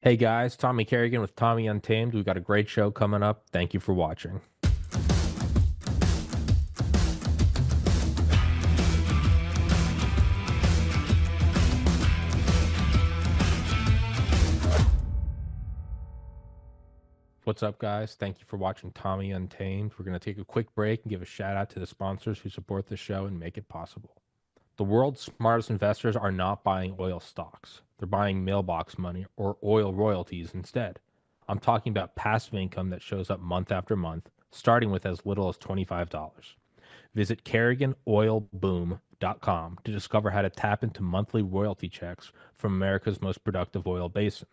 Hey guys, Tommy Carrigan with Tommy Untamed. We've got a great show coming up. Thank you for watching. What's up, guys? Thank you for watching Tommy Untamed. We're going to take a quick break and give a shout out to the sponsors who support the show and make it possible. The world's smartest investors are not buying oil stocks. They're buying mailbox money or oil royalties instead. I'm talking about passive income that shows up month after month, starting with as little as $25. Visit CarriganOilBoom.com to discover how to tap into monthly royalty checks from America's most productive oil basin.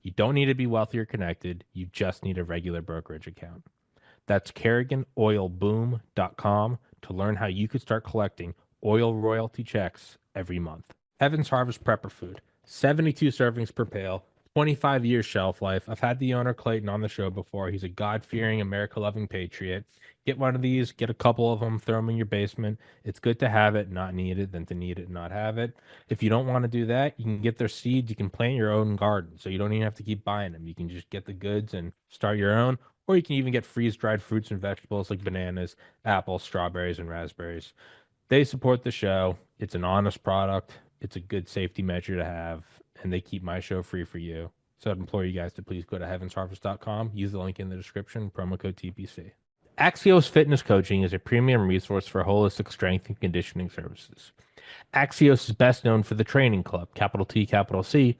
You don't need to be wealthy or connected, you just need a regular brokerage account. That's CarriganOilBoom.com to learn how you could start collecting oil royalty checks every month. Heaven's Harvest Prepper Food, 72 servings per pail, 25 years shelf life. I've had the owner Clayton on the show before. He's a God-fearing, America-loving patriot. Get one of these, get a couple of them, throw them in your basement. It's good to have it, not need it, than to need it and not have it. If you don't want to do that, you can get their seeds. You can plant your own garden, so you don't even have to keep buying them. You can just get the goods and start your own, or you can even get freeze-dried fruits and vegetables like bananas, apples, strawberries, and raspberries. They support the show. It's an honest product. It's a good safety measure to have, and they keep my show free for you. So I'd implore you guys to please go to heavensharvest.com, use the link in the description, promo code TPC. Axios Fitness Coaching is a premium resource for holistic strength and conditioning services. Axios is best known for the Training Club, capital T, capital C,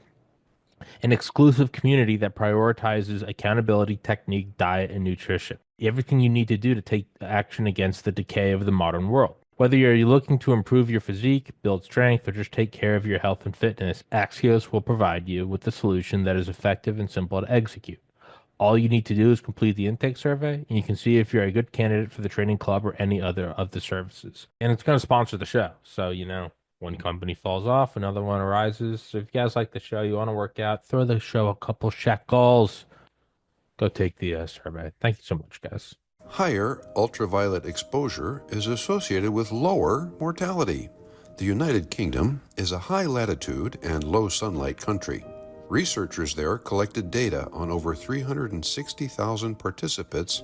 an exclusive community that prioritizes accountability, technique, diet, and nutrition. Everything you need to do to take action against the decay of the modern world. Whether you're looking to improve your physique, build strength, or just take care of your health and fitness, Axios will provide you with the solution that is effective and simple to execute. All you need to do is complete the intake survey, and you can see if you're a good candidate for the training club or any other of the services. And it's going to sponsor the show. So, one company falls off, another one arises. So if you guys like the show, you want to work out, throw the show a couple shekels. Go take the survey. Thank you so much, guys. Higher ultraviolet exposure is associated with lower mortality. The United Kingdom is a high latitude and low sunlight country. Researchers there collected data on over 360,000 participants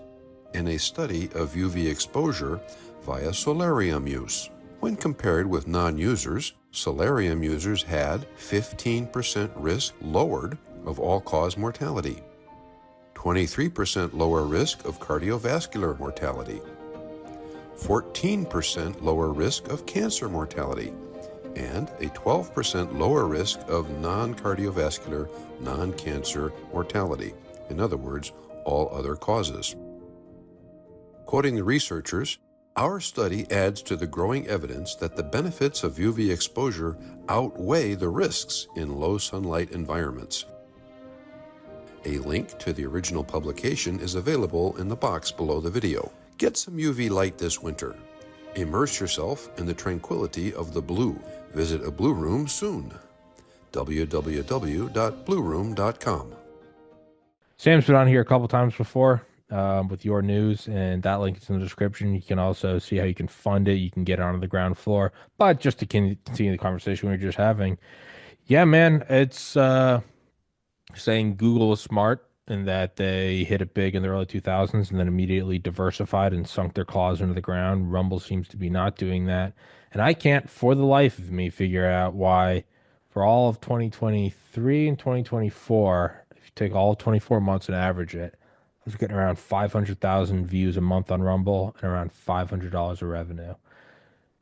in a study of UV exposure via solarium use. When compared with non-users, solarium users had 15% risk lowered of all-cause mortality, 23% lower risk of cardiovascular mortality, 14% lower risk of cancer mortality, and a 12% lower risk of non-cardiovascular, non-cancer mortality. In other words, all other causes. Quoting the researchers, our study adds to the growing evidence that the benefits of UV exposure outweigh the risks in low sunlight environments. A link to the original publication is available in the box below the video. Get some UV light this winter. Immerse yourself in the tranquility of the blue. Visit a blue room soon. www.blueroom.com. Sam's been on here a couple times before with your news, and that link is in the description. You can also see how you can fund it. You can get it on the ground floor. But just to continue the conversation we were just having, yeah, man, it's saying Google was smart in that they hit it big in the early 2000s and then immediately diversified and sunk their claws into the ground. Rumble seems to be not doing that. And I can't, for the life of me, figure out why, for all of 2023 and 2024, if you take all of 24 months and average it, I was getting around 500,000 views a month on Rumble and around $500 of revenue.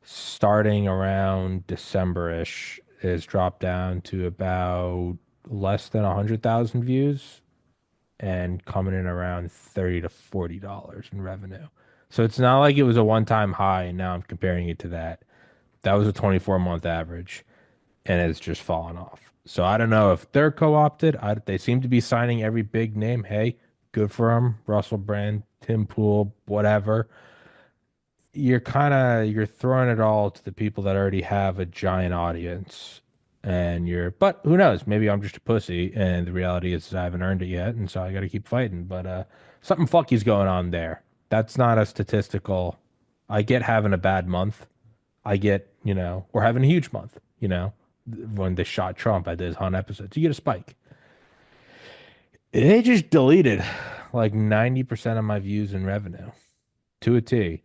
Starting around December-ish, it's dropped down to about less than 100,000 views and coming in around $30 to $40 in revenue. So it's not like it was a one-time high and now I'm comparing it to that. That was a 24-month average and it's just fallen off. So I don't know if they're co-opted. They seem to be signing every big name. Hey, good for them. Russell Brand, Tim Pool, whatever. You're throwing it all to the people that already have a giant audience. But who knows? Maybe I'm just a pussy, and the reality is I haven't earned it yet, and so I got to keep fighting. But something fucky's going on there. That's not a statistical. I get having a bad month. I get, or having a huge month. When they shot Trump, I did his 100 episodes. You get a spike. They just deleted like 90% of my views and revenue to a T.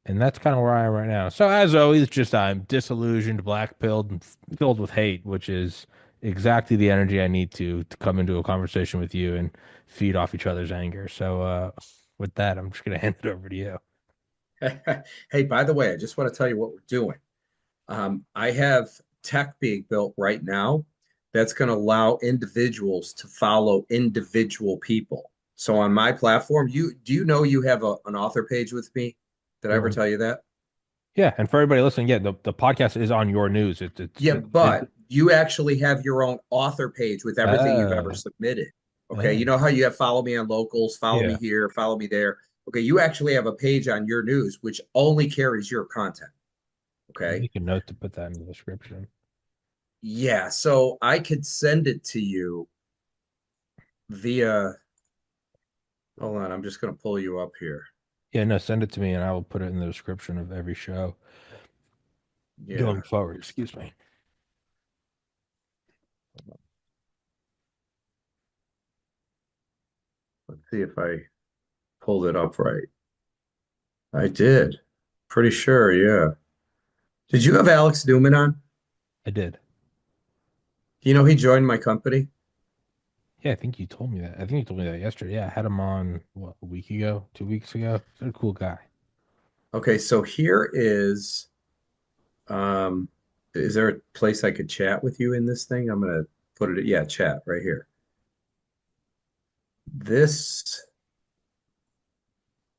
And that's kind of where I am right now. So as always, just I'm disillusioned, black-pilled, and filled with hate, which is exactly the energy I need to come into a conversation with you and feed off each other's anger. So with that, I'm just gonna hand it over to you. Hey, by the way, I just want to tell you what we're doing. I have tech being built right now that's going to allow individuals to follow individual people. So on my platform, you do you know you have an author page with me? Did I ever Well, tell you that? yeah, and for everybody listening, yeah, the podcast is on your news. Yeah, but you actually have your own author page with everything you've ever uh, submitted. Okay. uh, You know how you have follow me on locals, follow me yeah. here, follow me there. Okay. You actually have a page on your news which only carries your content. Okay. Make a note to put that in the description. Yeah. So I could send it to you via, hold on. I'm just going to pull you up here. Yeah, no, send it to me and I will put it in the description of every show Yeah. going forward. Excuse me. Let's see if I pulled it up right. I did. Pretty sure. Yeah. Did you have Alex Newman on? I did. You know, he joined my company. Yeah, I think you told me that. I think you told me that yesterday. Yeah, I had him on what, a week ago, 2 weeks ago. He's a cool guy. Okay. So here Um, is there a place I could chat with you in this thing? I'm gonna put it, yeah, chat right here. This,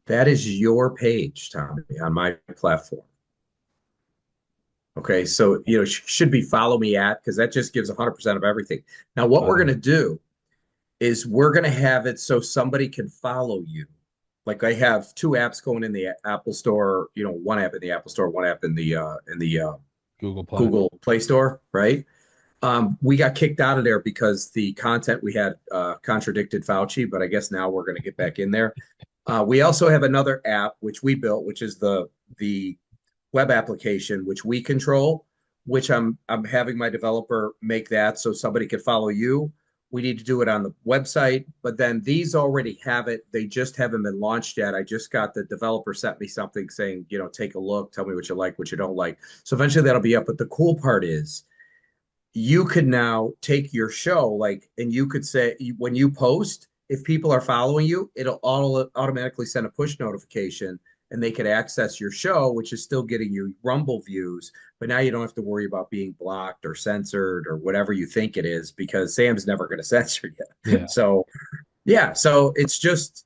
that is your page, Tommy, on my platform. Okay, so you know, should be follow me at because that just gives 100% of everything. Now, what we're Uh, gonna do is we're gonna have it so somebody can follow you. Like I have two apps going in the Apple Store, you know, one app in the Apple Store, one app in the Google Play. Google Play Store, right? We got kicked out of there because the content we had contradicted Fauci, but I guess now we're going to get back in there. We also have another app which we built, which is the web application which we control, which I'm having my developer make that so somebody can follow you. We need to do it on the website, but then these already have it. They just haven't been launched yet. I just got the developer sent me something saying, you know, take a look, tell me what you like, what you don't like. So eventually that'll be up. But the cool part is you could now take your show like and you could say when you post if people are following you it'll automatically send a push notification and they could access your show which is still getting you rumble views but now you don't have to worry about being blocked or censored or whatever you think it is because Sam's never going to censor you Yeah, so yeah so it's just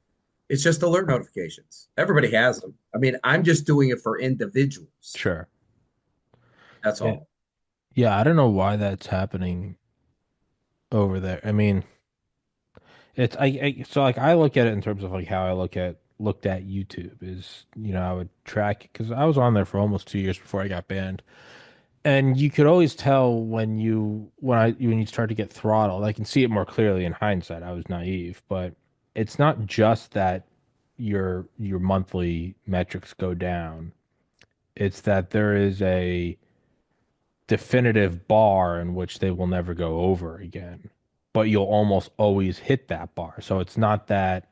alert notifications everybody has them. I mean, I'm just doing it for individuals. sure. That's Yeah. all. Yeah, I don't know why that's happening over there. I mean, it's I so like I look at it in terms of like how I looked at YouTube is, I would track because I was on there for almost 2 years before I got banned. And you could always tell when you start to get throttled. I can see it more clearly in hindsight. I was naive, but it's not just that your monthly metrics go down. It's that there is a definitive bar in which they will never go over again. But you'll almost always hit that bar. So it's not that,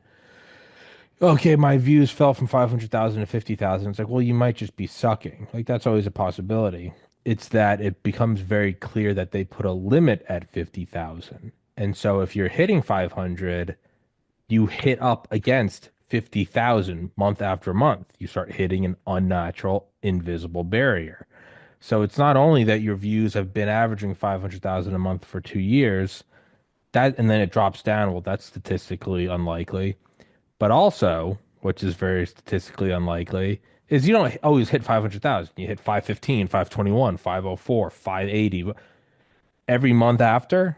okay, my views fell from 500,000 to 50,000. It's like, well, you might just be sucking. Like, that's always a possibility. It's that it becomes very clear that they put a limit at 50,000. And so if you're hitting 500, you hit up against 50,000 month after month. You start hitting an unnatural, invisible barrier. So it's not only that your views have been averaging 500,000 a month for 2 years, and then it drops down. Well, that's statistically unlikely. But also, which is very statistically unlikely, is you don't always hit 500,000. You hit 515, 521, 504, 580. Every month after,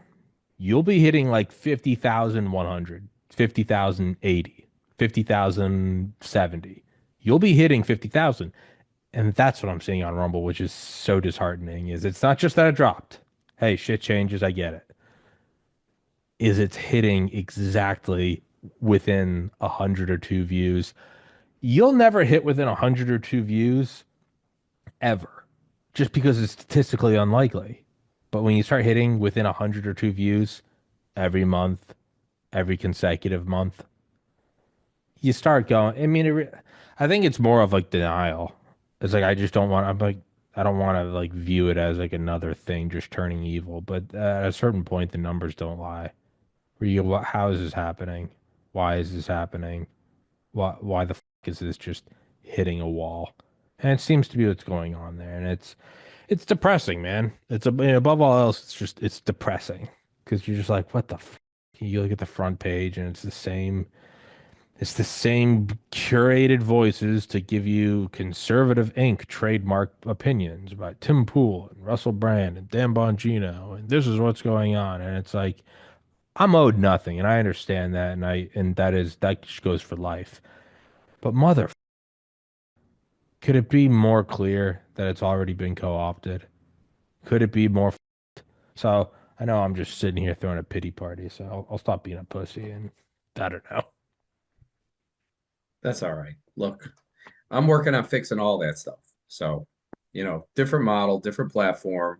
you'll be hitting like 50,100, 50,080, 50,070. You'll be hitting 50,000. And that's what I'm seeing on Rumble, which is so disheartening, is it's not just that it dropped. Hey, shit changes, I get it. Is it's hitting exactly within 100 or 2 views. You'll never hit within 100 or 2 views ever, just because it's statistically unlikely. But when you start hitting within 100 or 2 views every month, every consecutive month, you start going. I mean, I think it's more of like denial. It's like I just don't want. I'm like I don't want to like view it as like another thing just turning evil. But at a certain point, the numbers don't lie. Where you go, what? How is this happening? Why is this happening? Why the fuck is this just hitting a wall? And it seems to be what's going on there, and it's depressing, man. Above all else, it's depressing because you're just like, what the f. You look at the front page, and it's the same curated voices to give you conservative Inc. trademark opinions by Tim Pool and Russell Brand and Dan Bongino, and this is what's going on. And it's like I'm owed nothing, and I understand that, and that just goes for life. But mother, could it be more clear that it's already been co-opted? Could it be more? So I know I'm just sitting here throwing a pity party, so I'll stop being a pussy, and I don't know. That's all right. Look, I'm working on fixing all that stuff. So, different model, different platform.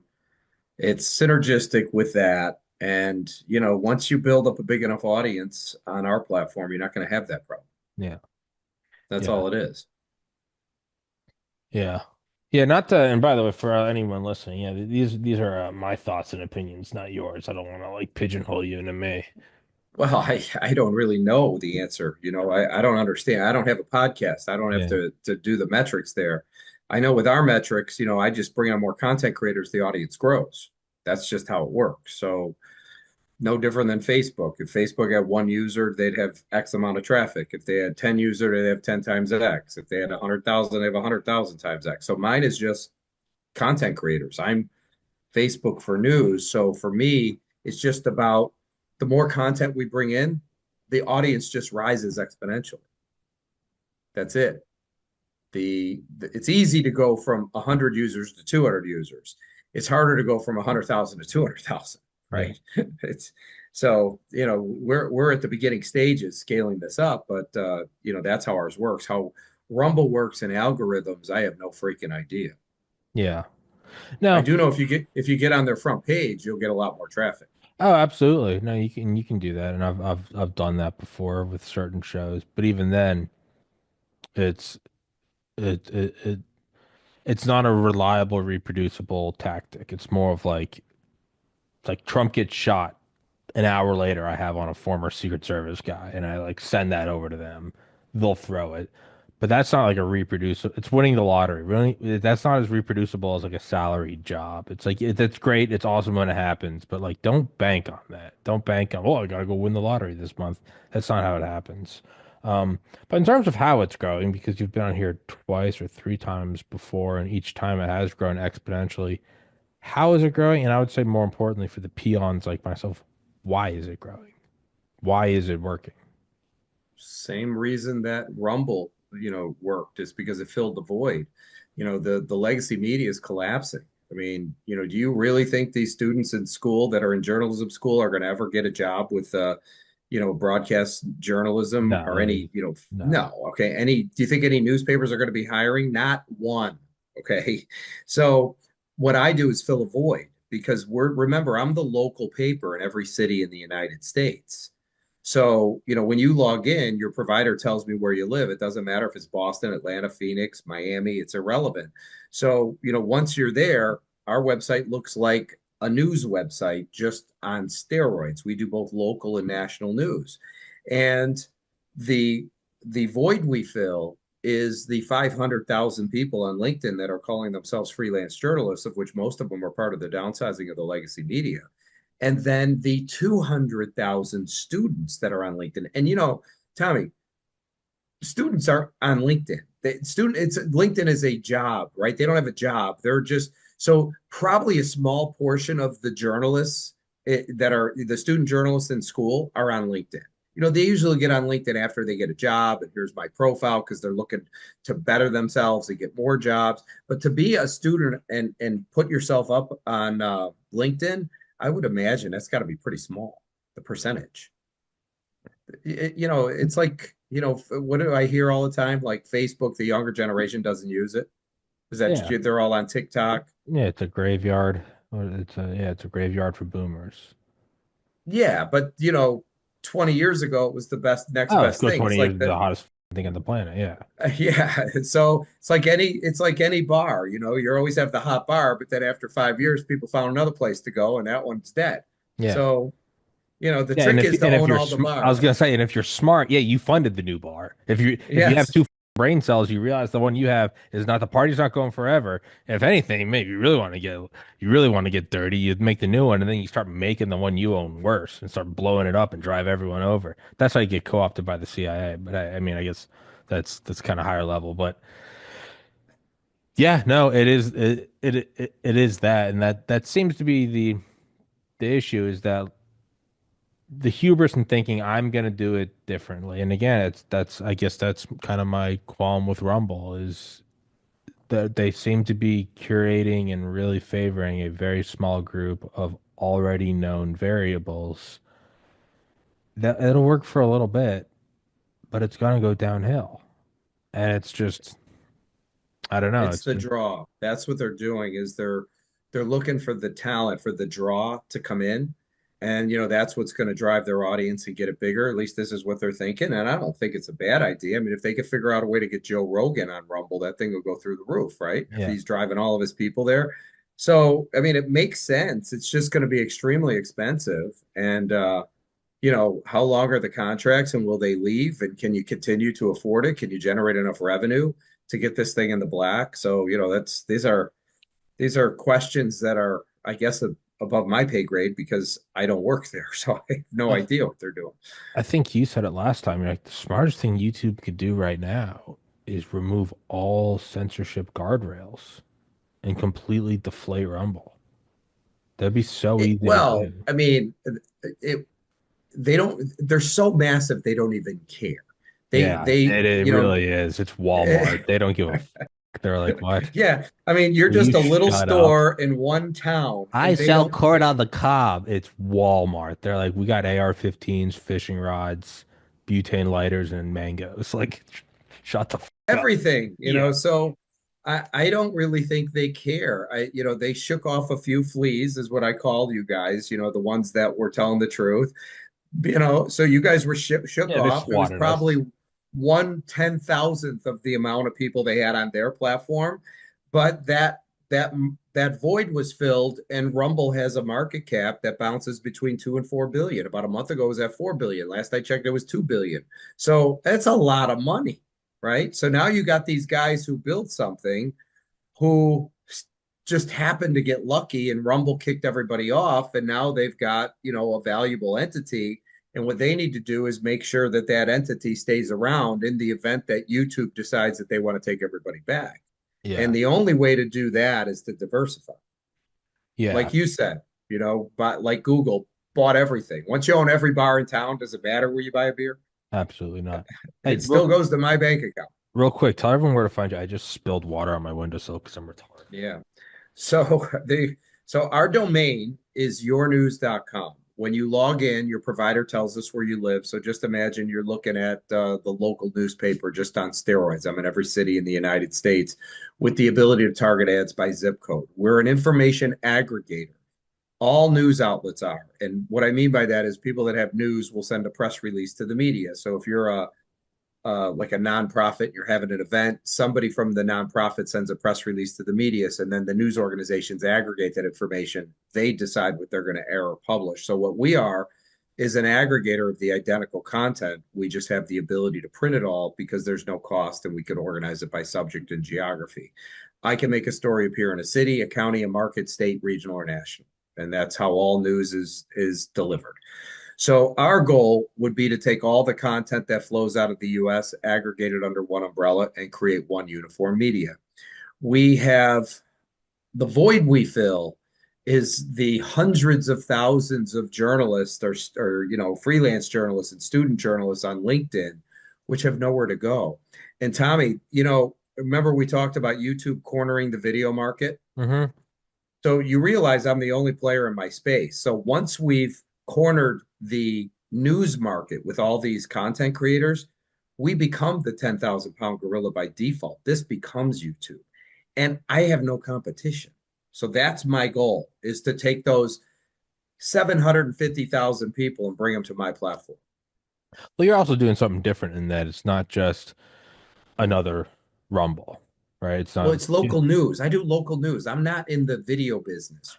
It's synergistic with that. And, once you build up a big enough audience on our platform, you're not going to have that problem. Yeah, That's yeah. all it is. Yeah. Yeah, not to, and by the way, for anyone listening, yeah, these are my thoughts and opinions, not yours. I don't want to like pigeonhole you into me. Well, I don't really know the answer. I don't understand. I don't have a podcast. I don't have Yeah. to do the metrics there. I know with our metrics, I just bring on more content creators, the audience grows. That's just how it works. So no different than Facebook. If Facebook had one user, they'd have X amount of traffic. If they had 10 users, they'd have 10 times X. If they had 100,000, they have 100,000 times X. So mine is just content creators. I'm Facebook for news. So for me, it's just about the more content we bring in, the audience just rises exponentially. That's it. It's easy to go from 100 users to 200 users. It's harder to go from 100,000 to 200,000, Yeah. right? It's so, we're at the beginning stages scaling this up, but that's how ours works. How Rumble works in algorithms, I have no freaking idea. Yeah. I No. do know if you get on their front page, you'll get a lot more traffic. Oh, absolutely. No, you can do that, and I've done that before with certain shows. But even then, it's it it, it it's not a reliable, reproducible tactic. It's more of like it's like Trump gets shot. An hour later, I have on a former Secret Service guy, and I like send that over to them. They'll throw it, but that's not like a reproducible. It's winning the lottery. Really, that's not as reproducible as like a salaried job. It's like that's great. It's awesome when it happens, but like don't bank on that. Don't bank on. Oh, I gotta go win the lottery this month. That's not how it happens. But in terms of how it's growing, because you've been on here twice or three times before, and each time it has grown exponentially. How is it growing? And I would say more importantly for the peons like myself, why is it growing? Why is it working? Same reason that Rumble, worked is because it filled the void. The legacy media is collapsing. I mean, do you really think these students in school that are in journalism school are going to ever get a job with, broadcast journalism No, or any, no. no. Okay. Do you think any newspapers are going to be hiring? Not one. Okay. So what I do is fill a void because remember, I'm the local paper in every city in the United States. So, when you log in, your provider tells me where you live. It doesn't matter if it's Boston, Atlanta, Phoenix, Miami, it's irrelevant. So, once you're there, our website looks like a news website just on steroids. We do both local and national news. And the the void we fill is the 500,000 people on LinkedIn that are calling themselves freelance journalists, of which most of them are part of the downsizing of the legacy media, and then the 200,000 students that are on LinkedIn. And Tommy, students are on LinkedIn. It's LinkedIn is a job, right? They don't have a job. They're just so probably a small portion of the journalists that are the student journalists in school are on LinkedIn. They usually get on LinkedIn after they get a job, and here's my profile because they're looking to better themselves and get more jobs. But to be a student and put yourself up on LinkedIn, I would imagine that's got to be pretty small, the percentage. It's like, what do I hear all the time? Like Facebook, the younger generation doesn't use it. Is that Yeah. they're all on TikTok? Yeah, it's a graveyard. It's a graveyard for boomers. Yeah, but 20 years ago, it was the next Oh, let's best go thing. It's 20 years like is the the hottest thing on the planet. Yeah. yeah. So it's like any bar, you know, you always have the hot bar, but then after 5 years, people found another place to go and that one's dead. Yeah. So, you know, the Yeah, trick is to if own you're all the I was gonna bars. say, and if you're smart, yeah, you funded the new bar. If you have Yes. two brain cells, you realize the one you have is not the party's not going forever. If anything, maybe you really want to get dirty, you'd make the new one, and then you start making the one you own worse and start blowing it up and drive everyone over. That's how you get co-opted by the CIA. But I mean, I guess that's kind of higher level. But yeah, no, it is that, and that seems to be the issue is that the hubris in thinking I'm gonna do it differently. And again, it's that's I guess that's kind of my qualm with Rumble is that they seem to be curating and really favoring a very small group of already known variables. That it'll work for a little bit, but it's gonna go downhill. And it's just I don't know. It's the draw. That's what they're doing is they're looking for the talent, for the draw to come in. And you know, that's what's going to drive their audience and get it bigger. At least this is what they're thinking. And I don't think it's a bad idea. I mean, if they could figure out a way to get Joe Rogan on Rumble, that thing will go through the roof, right? If Yeah. he's driving all of his people there. So, I mean, it makes sense. It's just going to be extremely expensive. And you know, how long are the contracts and will they leave? And can you continue to afford it? Can you generate enough revenue to get this thing in the black? So, you know, that's these are questions that are, I guess, above my pay grade because I don't work there. So I have no I, idea what they're doing. I think you said it last time. You're like the smartest thing YouTube could do right now is remove all censorship guardrails and completely deflate Rumble. That'd be so easy to Well, do. I mean, it they don't, they're so massive they don't even care. Yeah, it You know, really is. It's Walmart. They don't give a fuck. They're like, what? yeah, I mean, you're Will you just a little shut up? store in one town I and they sell don't corn care. on the cob. It's Walmart. They're like, we got AR-15s, fishing rods, butane lighters, and mangoes. Like, shut the fuck up. Everything, you know. Yeah. So I don't really think they care. You know, they shook off a few fleas, is what I call you guys, you know, the ones that were telling the truth, you know. So you guys were shook Yeah, they off. It was swatted us. probably 1/10,000th of the amount of people they had on their platform, but that that void was filled, and Rumble has a market cap that bounces between 2 and 4 billion. About a month ago, it was at 4 billion. Last I checked, it was 2 billion. So that's a lot of money, right? So now you got these guys who built something who just happened to get lucky and Rumble kicked everybody off. And now they've got, you know, a valuable entity. And what they need to do is make sure that that entity stays around in the event that YouTube decides that they want to take everybody back. And Yeah. the only way to do that is to diversify. Yeah, Like you said, you know, but like Google bought everything. Once you own every bar in town, does it matter where you buy a beer? absolutely not. Hey, It still goes to my bank account. real quick, tell everyone where to find you. I just spilled water on my windowsill because I'm retarded. Yeah. So so our domain is yournews.com. When you log in, your provider tells us where you live. So just imagine you're looking at the local newspaper just on steroids. I'm in every city in the United States with the ability to target ads by zip code. We're an information aggregator. All news outlets are. And what I mean by that is people that have news will send a press release to the media. So if you're like a nonprofit, you're having an event, somebody from the nonprofit sends a press release to the media, and then the news organizations aggregate that information. They decide what they're going to air or publish. So what we are is an aggregator of the identical content. We just have the ability to print it all because there's no cost and we can organize it by subject and geography. I can make a story appear in a city, a county, a market, state, regional, or national. And that's how all news is delivered. So our goal would be to take all the content that flows out of the US, aggregate it under one umbrella, and create one uniform media. We have the void we fill is the hundreds of thousands of journalists or you know freelance journalists and student journalists on LinkedIn, which have nowhere to go. And Tommy, you know, remember we talked about YouTube cornering the video market? Mm-hmm. So you realize I'm the only player in my space. So once we've cornered the news market with all these content creators, we become the 10,000 pound gorilla by default. This becomes YouTube. And I have no competition. So that's my goal is to take those 750,000 people and bring them to my platform. Well, you're also doing something different in that it's not just another Rumble, right? It's Well, not, it's local news. I do local news. I'm not in the video business.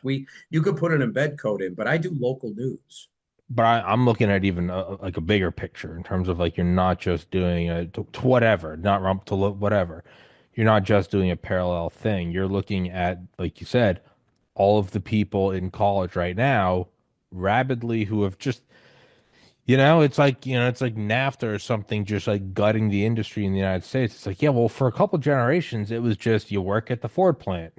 You could put an embed code in, but I do local news. but I'm looking at even like a bigger picture in terms of like you're not just doing a to whatever, not Rumble to look whatever. You're not just doing a parallel thing. You're looking at, like you said, all of the people in college right now rapidly who have just, it's like NAFTA or something, just like gutting the industry in the United States. It's like, yeah, well, for a couple generations, it was just you work at the Ford plant.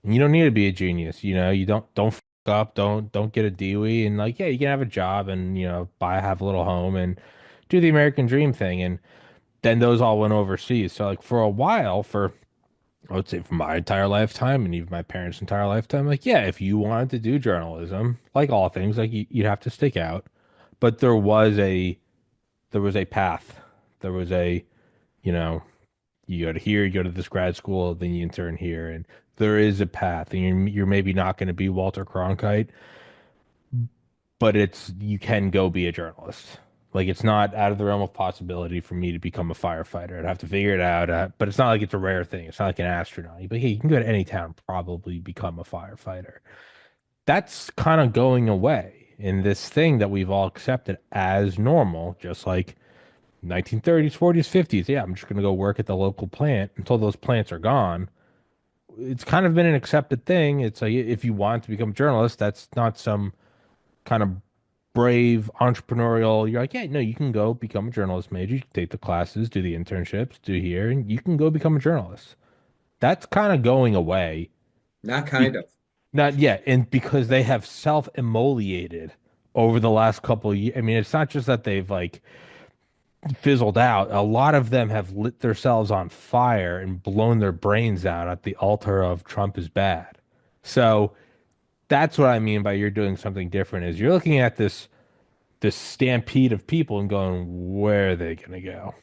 And you don't need to be a genius, you don't fuck up, don't get a DWI, and like, yeah, you can have a job and have a little home and do the American dream thing. And then those all went overseas. So like for a while, for I would say for my entire lifetime and even my parents' entire lifetime, like, yeah, if you wanted to do journalism, like all things, like you'd have to stick out. But there was a path. There was a, you know, you go to here, you go to this grad school, then you intern here, and there is a path. And you're maybe not going to be Walter Cronkite, but you can go be a journalist. Like it's not out of the realm of possibility for me to become a firefighter. I'd have to figure it out, but it's not like it's a rare thing. It's not like an astronaut. But hey, you can go to any town, and probably become a firefighter. That's kind of going away in this thing that we've all accepted as normal, just like 1930s, 40s, 50s. Yeah, I'm just going to go work at the local plant until those plants are gone. It's kind of been an accepted thing. It's like if you want to become a journalist, that's not some kind of brave entrepreneurial. You're like, yeah, no, you can go become a journalist major. You can take the classes, do the internships, do here, and you can go become a journalist. That's kind of going away. Not Be- kind of. Not yet, and because they have self-immolated over the last couple of years. I mean, it's not just that they've like fizzled out. A lot of them have lit themselves on fire and blown their brains out at the altar of Trump is bad. So that's what I mean by you're doing something different is you're looking at this stampede of people and going, where are they gonna go?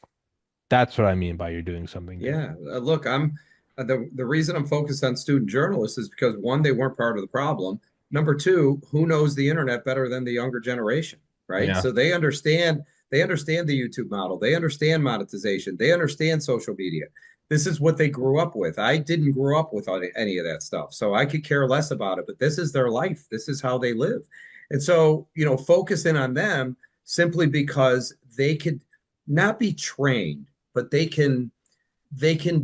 That's what I mean by you're doing something different. Yeah, look, I'm the reason I'm focused on student journalists is because one, they weren't part of the problem. Number two, who knows the internet better than the younger generation, right? Yeah. So they understand the YouTube model, they understand monetization, they understand social media. This is what they grew up with. I didn't grow up with any of that stuff, so I could care less about it. But this is their life. This is how they live, and so focus in on them simply because they could not be trained, but they can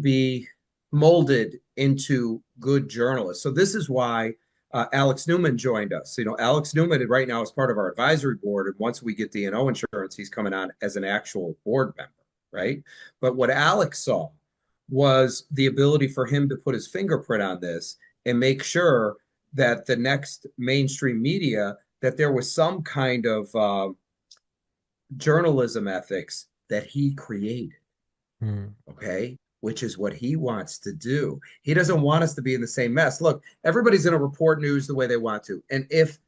be molded into good journalists. So this is why Alex Newman joined us. Alex Newman right now is part of our advisory board, and once we get D&O insurance, he's coming on as an actual board member, right? But what Alex saw was the ability for him to put his fingerprint on this and make sure that the next mainstream media that there was some kind of journalism ethics that he created. Hmm. Okay, which is what he wants to do. He doesn't want us to be in the same mess. Look, everybody's going to report news the way they want to, and if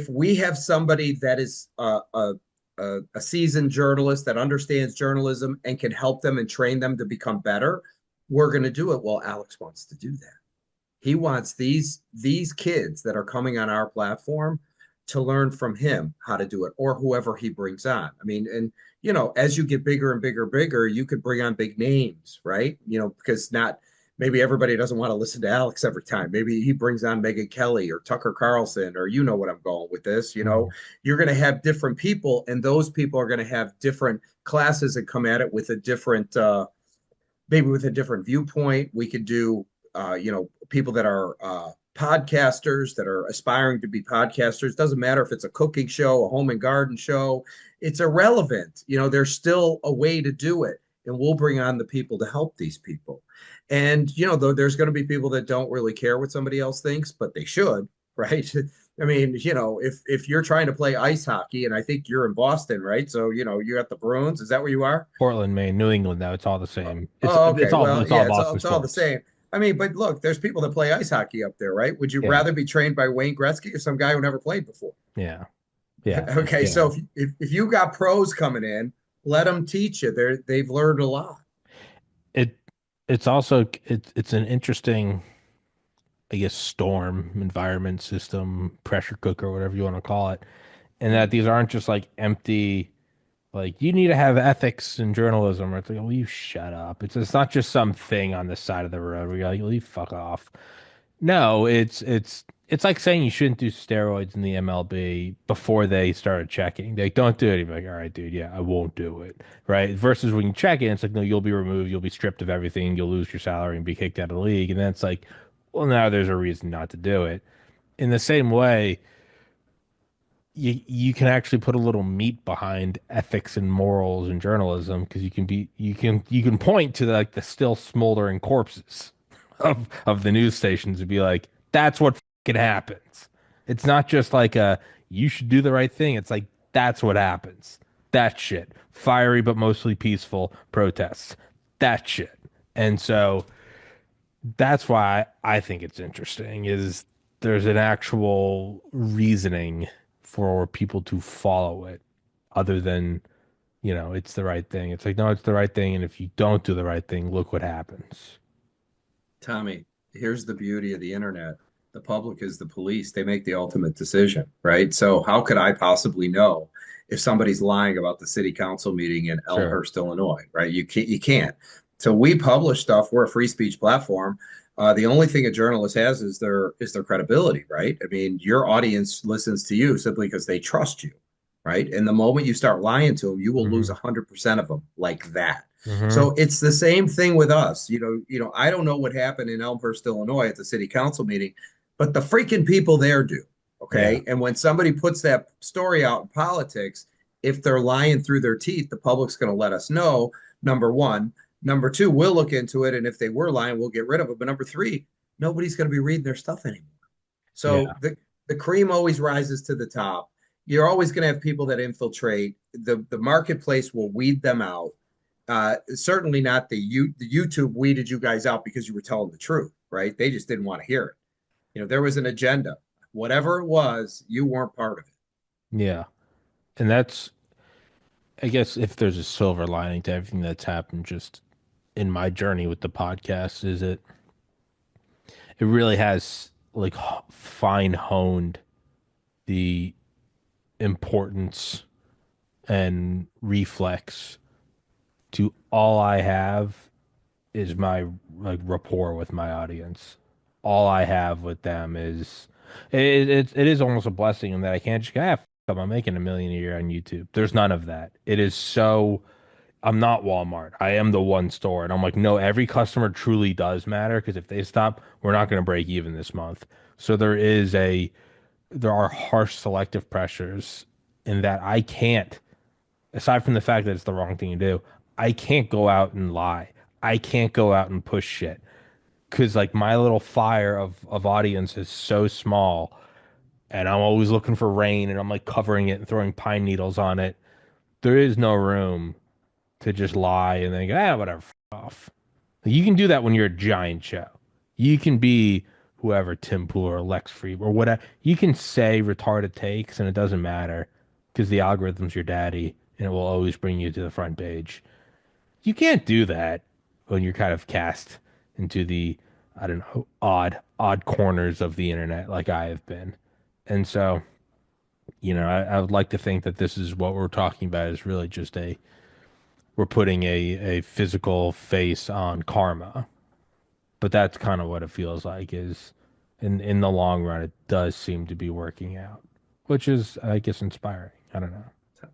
we have somebody that is a seasoned journalist that understands journalism and can help them and train them to become better, we're going to do it. Well, Alex wants to do that. He wants these kids that are coming on our platform to learn from him how to do it or whoever he brings on. I mean, and as you get bigger and bigger, bigger, you could bring on big names, right? Because not maybe everybody doesn't want to listen to Alex every time. Maybe he brings on Megan Kelly or Tucker Carlson, or what I'm going with this. Hmm. You're going to have different people, and those people are going to have different classes and come at it with a different maybe with a different viewpoint. We could do, people that are podcasters that are aspiring to be podcasters. Doesn't matter if it's a cooking show, a home and garden show. It's irrelevant. There's still a way to do it. And we'll bring on the people to help these people. And, though there's going to be people that don't really care what somebody else thinks, but they should, right? I mean, if you're trying to play ice hockey, and I think you're in Boston, right? So, you're at the Bruins. Is that where you are? Portland, Maine, New England, now it's all the same. It's Oh, it's okay. all Well, it's all yeah, it's all, Boston it's all the sports. same. I mean, but look, there's people that play ice hockey up there, right? Would you Yeah. rather be trained by Wayne Gretzky or some guy who never played before? Yeah. Yeah. Okay, Yeah. so if you got pros coming in, let them teach you. They've learned a lot. It it's also it's an interesting, I guess, storm environment system, pressure cooker, whatever you want to call it. And that Mm. these aren't just like empty. Like, you need to have ethics in journalism. Or it's like, well, you shut up. It's not just some thing on the side of the road where you're like, well, you fuck off. No, it's like saying you shouldn't do steroids in the MLB before they started checking. They don't do it. You're like, all right, dude, yeah, I won't do it. Right. Versus when you check it, it's like, no, you'll be removed, you'll be stripped of everything, you'll lose your salary and be kicked out of the league. And then it's like, well, now there's a reason not to do it. In the same way, you can actually put a little meat behind ethics and morals in journalism because you can point to like the still smoldering corpses of the news stations and be like, that's what fucking happens. It's not just like a you should do the right thing. It's like that's what happens. That shit. Fiery but mostly peaceful protests. That shit. And so that's why I think it's interesting is there's an actual reasoning for people to follow it other than, it's the right thing. It's like, no, it's the right thing. And if you don't do the right thing, look what happens. Tommy, here's the beauty of the internet. The public is the police. They make the ultimate decision, right? So how could I possibly know if somebody's lying about the city council meeting in Sure. Elmhurst, Illinois, right? You can't. So we publish stuff. We're a free speech platform. The only thing a journalist has is their credibility, right? I mean, your audience listens to you simply because they trust you, right? And the moment you start lying to them, you will lose Hmm. 100% of them like that. Hmm. So it's the same thing with us. I don't know what happened in Elmhurst, Illinois at the city council meeting, but the freaking people there do. Yeah. Okay. And when somebody puts that story out in politics, if they're lying through their teeth, the public's going to let us know, number one. Number two, we'll look into it. And if they were lying, we'll get rid of it. But number three, nobody's going to be reading their stuff anymore. So Yeah. the cream always rises to the top. You're always going to have people that infiltrate. The marketplace will weed them out. Certainly not the YouTube weeded you guys out because you were telling the truth, right? They just didn't want to hear it. There was an agenda. Whatever it was, you weren't part of it. Yeah. And that's, I guess, if there's a silver lining to everything that's happened just in my journey with the podcast, is it really has like fine honed the importance and reflex to all I have is my like rapport with my audience. All I have with them is it is almost a blessing in that I can't just go, I'm making 1 million a year on YouTube. There's none of that. It is so I'm not Walmart. I am the one store. And I'm like, no, every customer truly does matter because if they stop, we're not going to break even this month. So there are harsh selective pressures in that I can't, aside from the fact that it's the wrong thing to do, I can't go out and lie. I can't go out and push shit because like my little fire of audience is so small and I'm always looking for rain and I'm like covering it and throwing pine needles on it. There is no room to just lie and then go, whatever, off. You can do that when you're a giant show. You can be whoever, Tim Pool or Lex Fried or whatever. You can say retarded takes and it doesn't matter because the algorithm's your daddy and it will always bring you to the front page. You can't do that when you're kind of cast into the, I don't know, odd corners of the internet like I have been. And so, I would like to think that this is what we're talking about is really just we're putting a physical face on karma. But that's kind of what it feels like is in the long run it does seem to be working out, which is I guess inspiring. I don't know.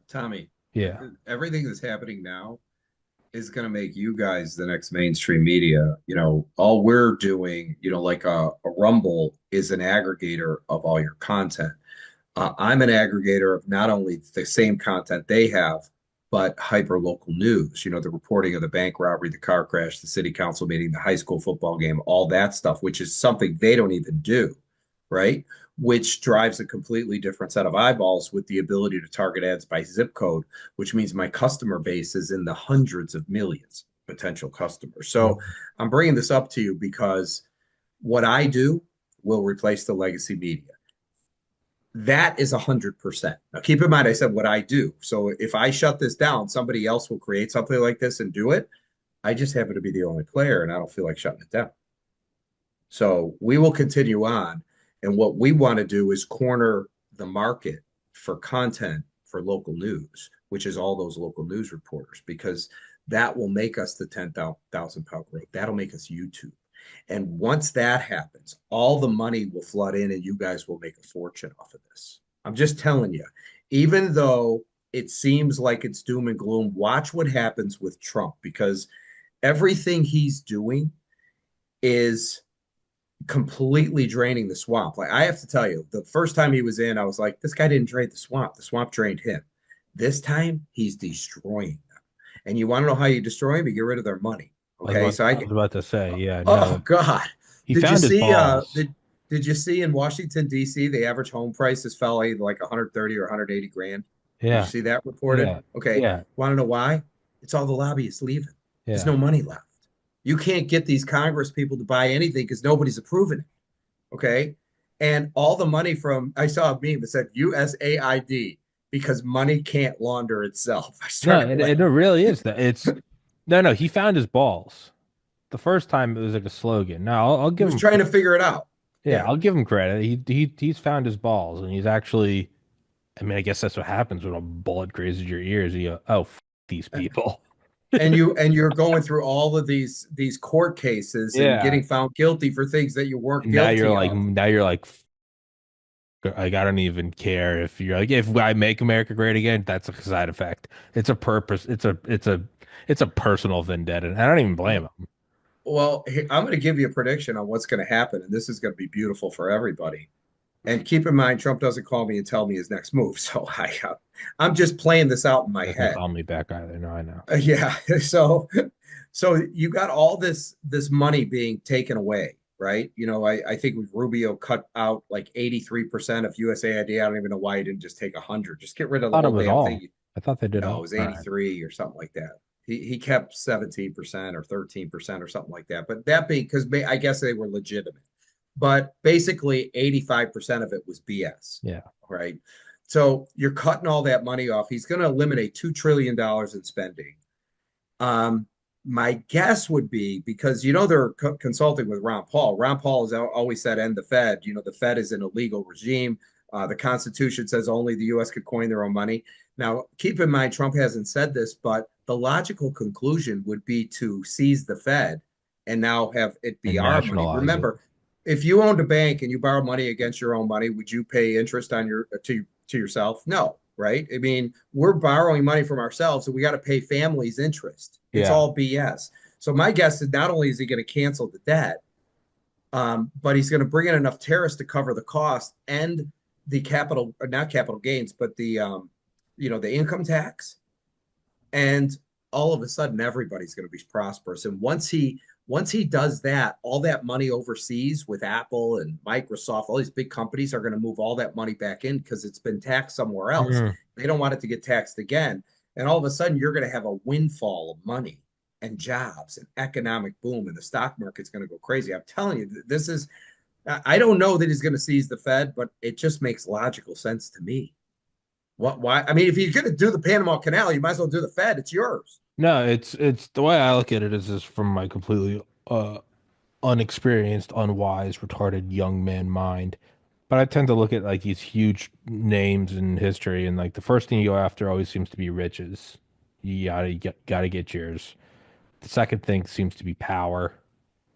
Tommy, Yeah. everything that's happening now is going to make you guys the next mainstream media. All we're doing, like a Rumble is an aggregator of all your content. I'm an aggregator of not only the same content they have, but hyper local news. The reporting of the bank robbery, the car crash, the city council meeting, the high school football game, all that stuff, which is something they don't even do, right? Which drives a completely different set of eyeballs with the ability to target ads by zip code, which means my customer base is in the hundreds of millions of potential customers. So Mhm. I'm bringing this up to you because what I do will replace the legacy media. That is 100%. Now, keep in mind, I said what I do. So if I shut this down, somebody else will create something like this and do it. I just happen to be the only player, and I don't feel like shutting it down. So we will continue on. And what we want to do is corner the market for content for local news. which is all those local news reporters, because that will make us the 10,000 pound gorilla. That'll make us YouTube. And once that happens, all the money will flood in and you guys will make a fortune off of this. I'm just telling you, even though it seems like it's doom and gloom, watch what happens with Trump, because everything he's doing is completely draining the swamp. Like, I have to tell you, the first time he was in, I was like, this guy didn't drain the swamp. The swamp drained him. This time he's destroying them. And you want to know how you destroy them? You get rid of their money. Okay. So I was about to say, yeah, oh no, God. he Did you found his see balls. did you see in Washington D.C. the average home prices fell like 130 or 180 grand? Did you Yeah, see that reported? yeah, Okay. yeah, Want to know why? It's all the lobbyists leaving. There's yeah. no money left. You can't get these Congress people to buy anything because nobody's approving it. Okay. And all the money from, I saw a meme that said USAID, because money can't launder itself. I No, started it laughing. really is that. It's no, no. He found his balls. The first time it was like a slogan. No, I'll He give was him. trying to figure it out. Yeah, Yeah. I'll give him credit. He's found his balls, and he's actually. I mean, I guess that's what happens when a bullet grazes your ears. You go, oh, these people. And you're going through all of these court cases and Yeah. getting found guilty for things that you weren't And guilty of. now you're like, like I don't even care if you're like, if I make America great again, that's a side effect. It's a purpose. It's a personal vendetta. And I don't even blame him. Well, I'm going to give you a prediction on what's going to happen, and this is going to be beautiful for everybody. And keep in mind, Trump doesn't call me and tell me his next move, so I'm just playing this out in my Doesn't head. call me back either. No, I know. Yeah. So you got all this money being taken away, right? I think with Rubio cut out like 83% of USAID. I don't even know why he didn't just take 100. Just get rid of the Thought it whole was damn all. thing. I thought they did No, it all. was All right. 83 or something like that. He kept 17% or 13% or something like that. But that being, because I guess they were legitimate. But basically 85% of it was BS, Yeah. right? So you're cutting all that money off. He's going to eliminate $2 trillion in spending. Um, my guess would be, because they're consulting with Ron Paul. Ron Paul has always said, "End the Fed." The Fed is an illegal regime. The Constitution says only the U.S. could coin their own money. Now, keep in mind, Trump hasn't said this, but the logical conclusion would be to seize the Fed and now have it be And our money. nationalize it. Remember, if you owned a bank and you borrowed money against your own money, would you pay interest on to yourself? No, right? I mean, we're borrowing money from ourselves, so we got to pay families interest. It's Yeah. all BS. So my guess is, not only is he going to cancel the debt, but he's going to bring in enough tariffs to cover the cost and the capital, or not capital gains, but the income tax. And all of a sudden, everybody's going to be prosperous. And once he does that, all that money overseas with Apple and Microsoft, all these big companies are going to move all that money back in because it's been taxed somewhere else. Mhm. They don't want it to get taxed again. And all of a sudden, you're going to have a windfall of money and jobs and economic boom, and the stock market's going to go crazy. I'm telling you, this is. I don't know that he's going to seize the Fed, but it just makes logical sense to me. What? Why? I mean, if you're going to do the Panama Canal, you might as well do the Fed. It's yours. No, it's the way I look at it is just from my completely unexperienced, unwise, retarded young man mind. But I tend to look at like these huge names in history, and like the first thing you go after always seems to be riches. You gotta get yours. The second thing seems to be power.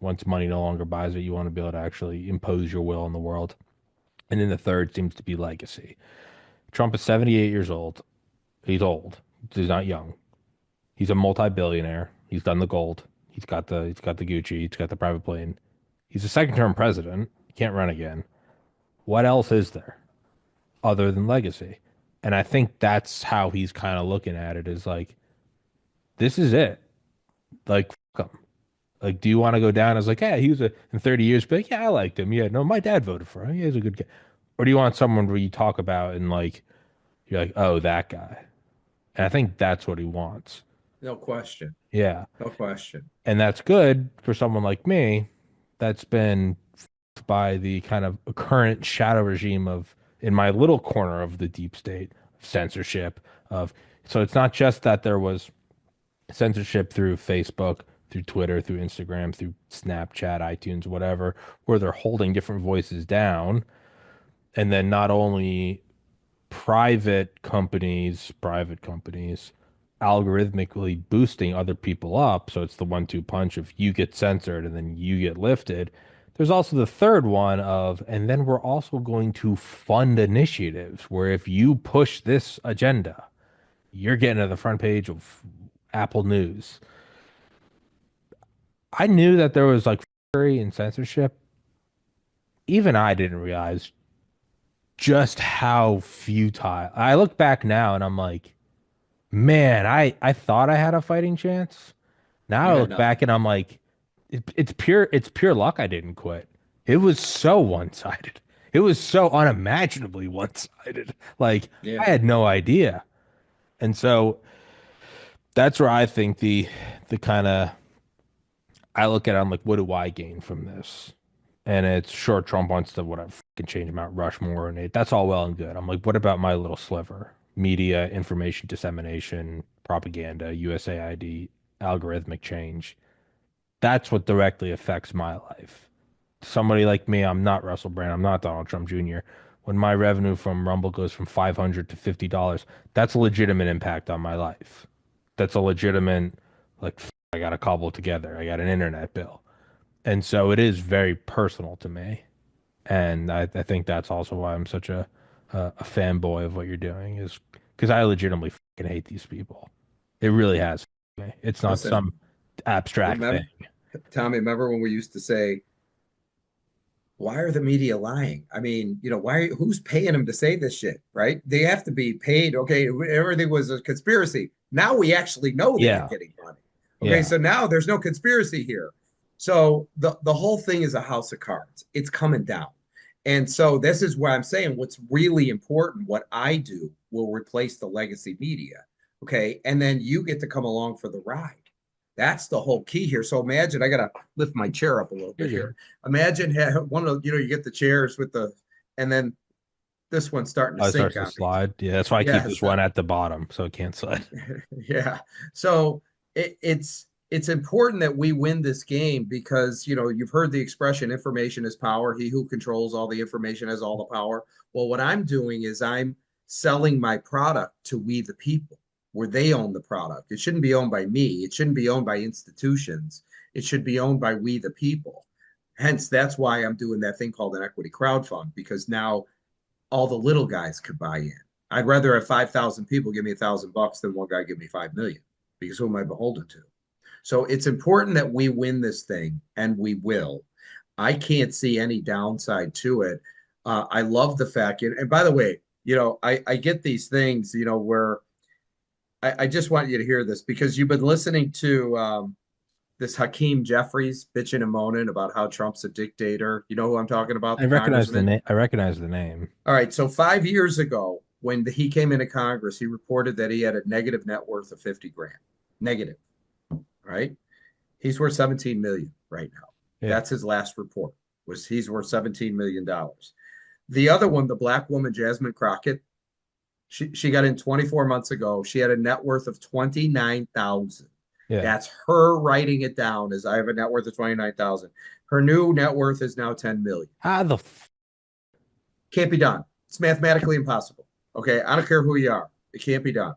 Once money no longer buys it, you want to be able to actually impose your will in the world. And then the third seems to be legacy. Trump is 78 years old. He's old. He's not young. He's a multi-billionaire. He's done the gold. He's got the Gucci. He's got the private plane. He's a second-term president. He can't run again. What else is there other than legacy? And I think that's how he's kind of looking at it is like, this is it. Like, fuck him. Like, do you want to go down as like, yeah, he was in 30 years, but like, yeah, I liked him. Yeah, no, my dad voted for him. He was a good guy. Or do you want someone where you talk about and like, you're like, oh, that guy. And I think that's what he wants. No question. Yeah. No question. And that's good for someone like me that's been by the kind of current shadow regime of in my little corner of the deep state censorship of so it's not just that there was censorship through Facebook, through Twitter, through Instagram, through Snapchat, iTunes, whatever, where they're holding different voices down. And then not only private companies algorithmically boosting other people up. So it's the 1-2 punch of you get censored and then you get lifted. There's also the third one of, and then we're also going to fund initiatives where if you push this agenda, you're getting to the front page of Apple News. I knew that there was like fury and censorship. Even I didn't realize just how futile. I look back now and I'm like, man, I thought I had a fighting chance. Now You I had look back nothing. and I'm like, it's pure luck I didn't quit. It was so one-sided. It was so unimaginably one-sided. Like Yeah. I had no idea. And so that's where I think the kind of I look at it, I'm like, what do I gain from this? And it's sure Trump wants to whatever fucking change Mount Rushmore and that's all well and good. I'm like, what about my little sliver? Media, information dissemination, propaganda, USAID, algorithmic change. That's what directly affects my life. Somebody like me, I'm not Russell Brand, I'm not Donald Trump Jr. When my revenue from Rumble goes from 500 to $50, that's a legitimate impact on my life. That's a legitimate, like, I got to cobble it together. I got an internet bill. And so it is very personal to me. And I think that's also why I'm such a fanboy of what you're doing is because I legitimately fucking hate these people. It really has me. It's not Listen, some abstract thing. remember, Tommy, remember when we used to say, why are the media lying? I mean, who's paying them to say this shit, right? They have to be paid. Okay, everything was a conspiracy. Now we actually know they are Yeah. getting money. Okay, Yeah. so now there's no conspiracy here. So the whole thing is a house of cards. It's coming down. And so this is where I'm saying what's really important, what I do will replace the legacy media. Okay. And then you get to come along for the ride. That's the whole key here. So imagine I got to lift my chair up a little You're bit here. good. Imagine one of you get the chairs with and then this one's starting to Oh, it sink starts to on me. slide. Yeah, that's why I keep Yeah, this so one at the bottom so it can't slide. yeah. So it's important that we win this game because you've heard the expression information is power. He who controls all the information has all the power. Well, what I'm doing is I'm selling my product to we the people where they own the product. It shouldn't be owned by me. It shouldn't be owned by institutions. It should be owned by we the people. Hence, that's why I'm doing that thing called an equity crowdfund because now all the little guys could buy in. I'd rather have 5,000 people give me $1,000 than one guy give me 5 million because who am I beholden to? So it's important that we win this thing, and we will. I can't see any downside to it. I love the fact, and by the way, I get these things, where I just want you to hear this because you've been listening to this Hakeem Jeffries bitching and moaning about how Trump's a dictator. You know who I'm talking about, I the recognize the congressman? name. I recognize the name. All right, so 5 years ago, when he came into Congress, he reported that he had a negative net worth of 50 grand. Negative, right? He's worth 17 million right now. Yeah. That's his last report. Was he's worth 17 million dollars. The other one, the black woman Jasmine Crockett, she got in 24 months ago. She had a net worth of 29,000. Yeah. That's her writing it down as I have a net worth of 29,000. Her new net worth is now 10 million. How the f Can't be done. It's mathematically impossible. Okay. I don't care who you are. It can't be done.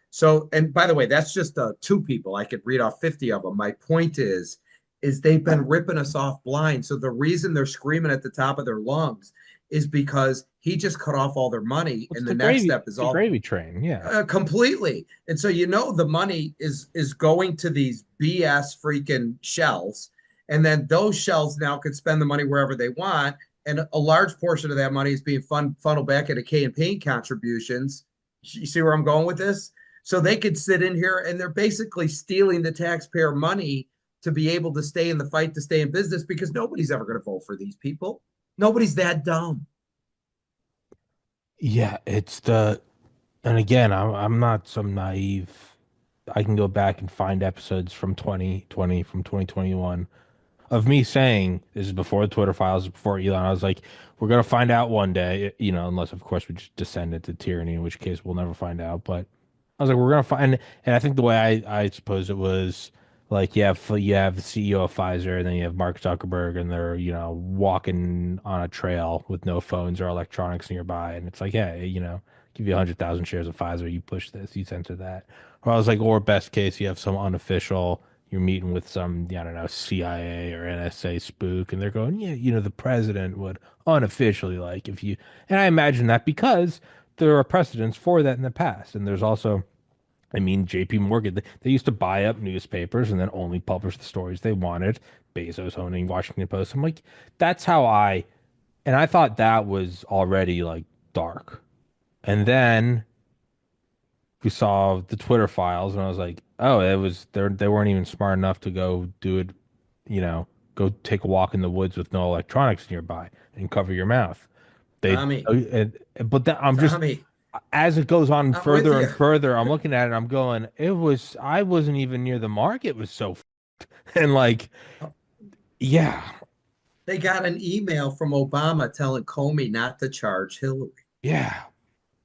So, and by the way, that's just two people. I could read off 50 of them. My point is they've been ripping us off blind. So the reason they're screaming at the top of their lungs is because he just cut off all their money. what's And the the next gravy? step is It's a all gravy train. Yeah. completely. And so the money is going to these BS freaking shells, and then those shells now could spend the money wherever they want, and a large portion of that money is being funneled back into campaign contributions. You see where I'm going with this? So they could sit in here and they're basically stealing the taxpayer money to be able to stay in the fight, to stay in business, because nobody's ever going to vote for these people. Nobody's that dumb. Yeah, it's the and again, I'm not some naive. I can go back and find episodes from 2020, from 2021 of me saying this is before the Twitter files, before Elon. I was like, we're gonna find out one day, unless of course we just descend into tyranny, in which case we'll never find out. But I was like, we're gonna find, and I think the way I suppose it was like you have the CEO of Pfizer, and then you have Mark Zuckerberg, and they're walking on a trail with no phones or electronics nearby, and it's like, yeah, give you 100,000 shares of Pfizer. You push this, you censor that. Or I was like, or best case, you have some unofficial. You're meeting with some, I don't know, CIA or NSA spook, and they're going, yeah, the president would unofficially like if you. And I imagine that because there are precedents for that in the past, and there's also JP Morgan, they used to buy up newspapers and then only publish the stories they wanted. Bezos owning Washington Post. I'm like, that's how and I thought that was already like dark. And then we saw the Twitter files, and I was like, oh, they weren't even smart enough to go do it, you know, go take a walk in the woods with no electronics nearby and cover your mouth. They, Tommy, but that, I'm just Tommy, as it goes on I'm with further you. and further, I'm looking at it, I'm going, I wasn't even near the mark. It was so, and like, yeah, They got an email from Obama telling Comey not to charge Hillary. yeah,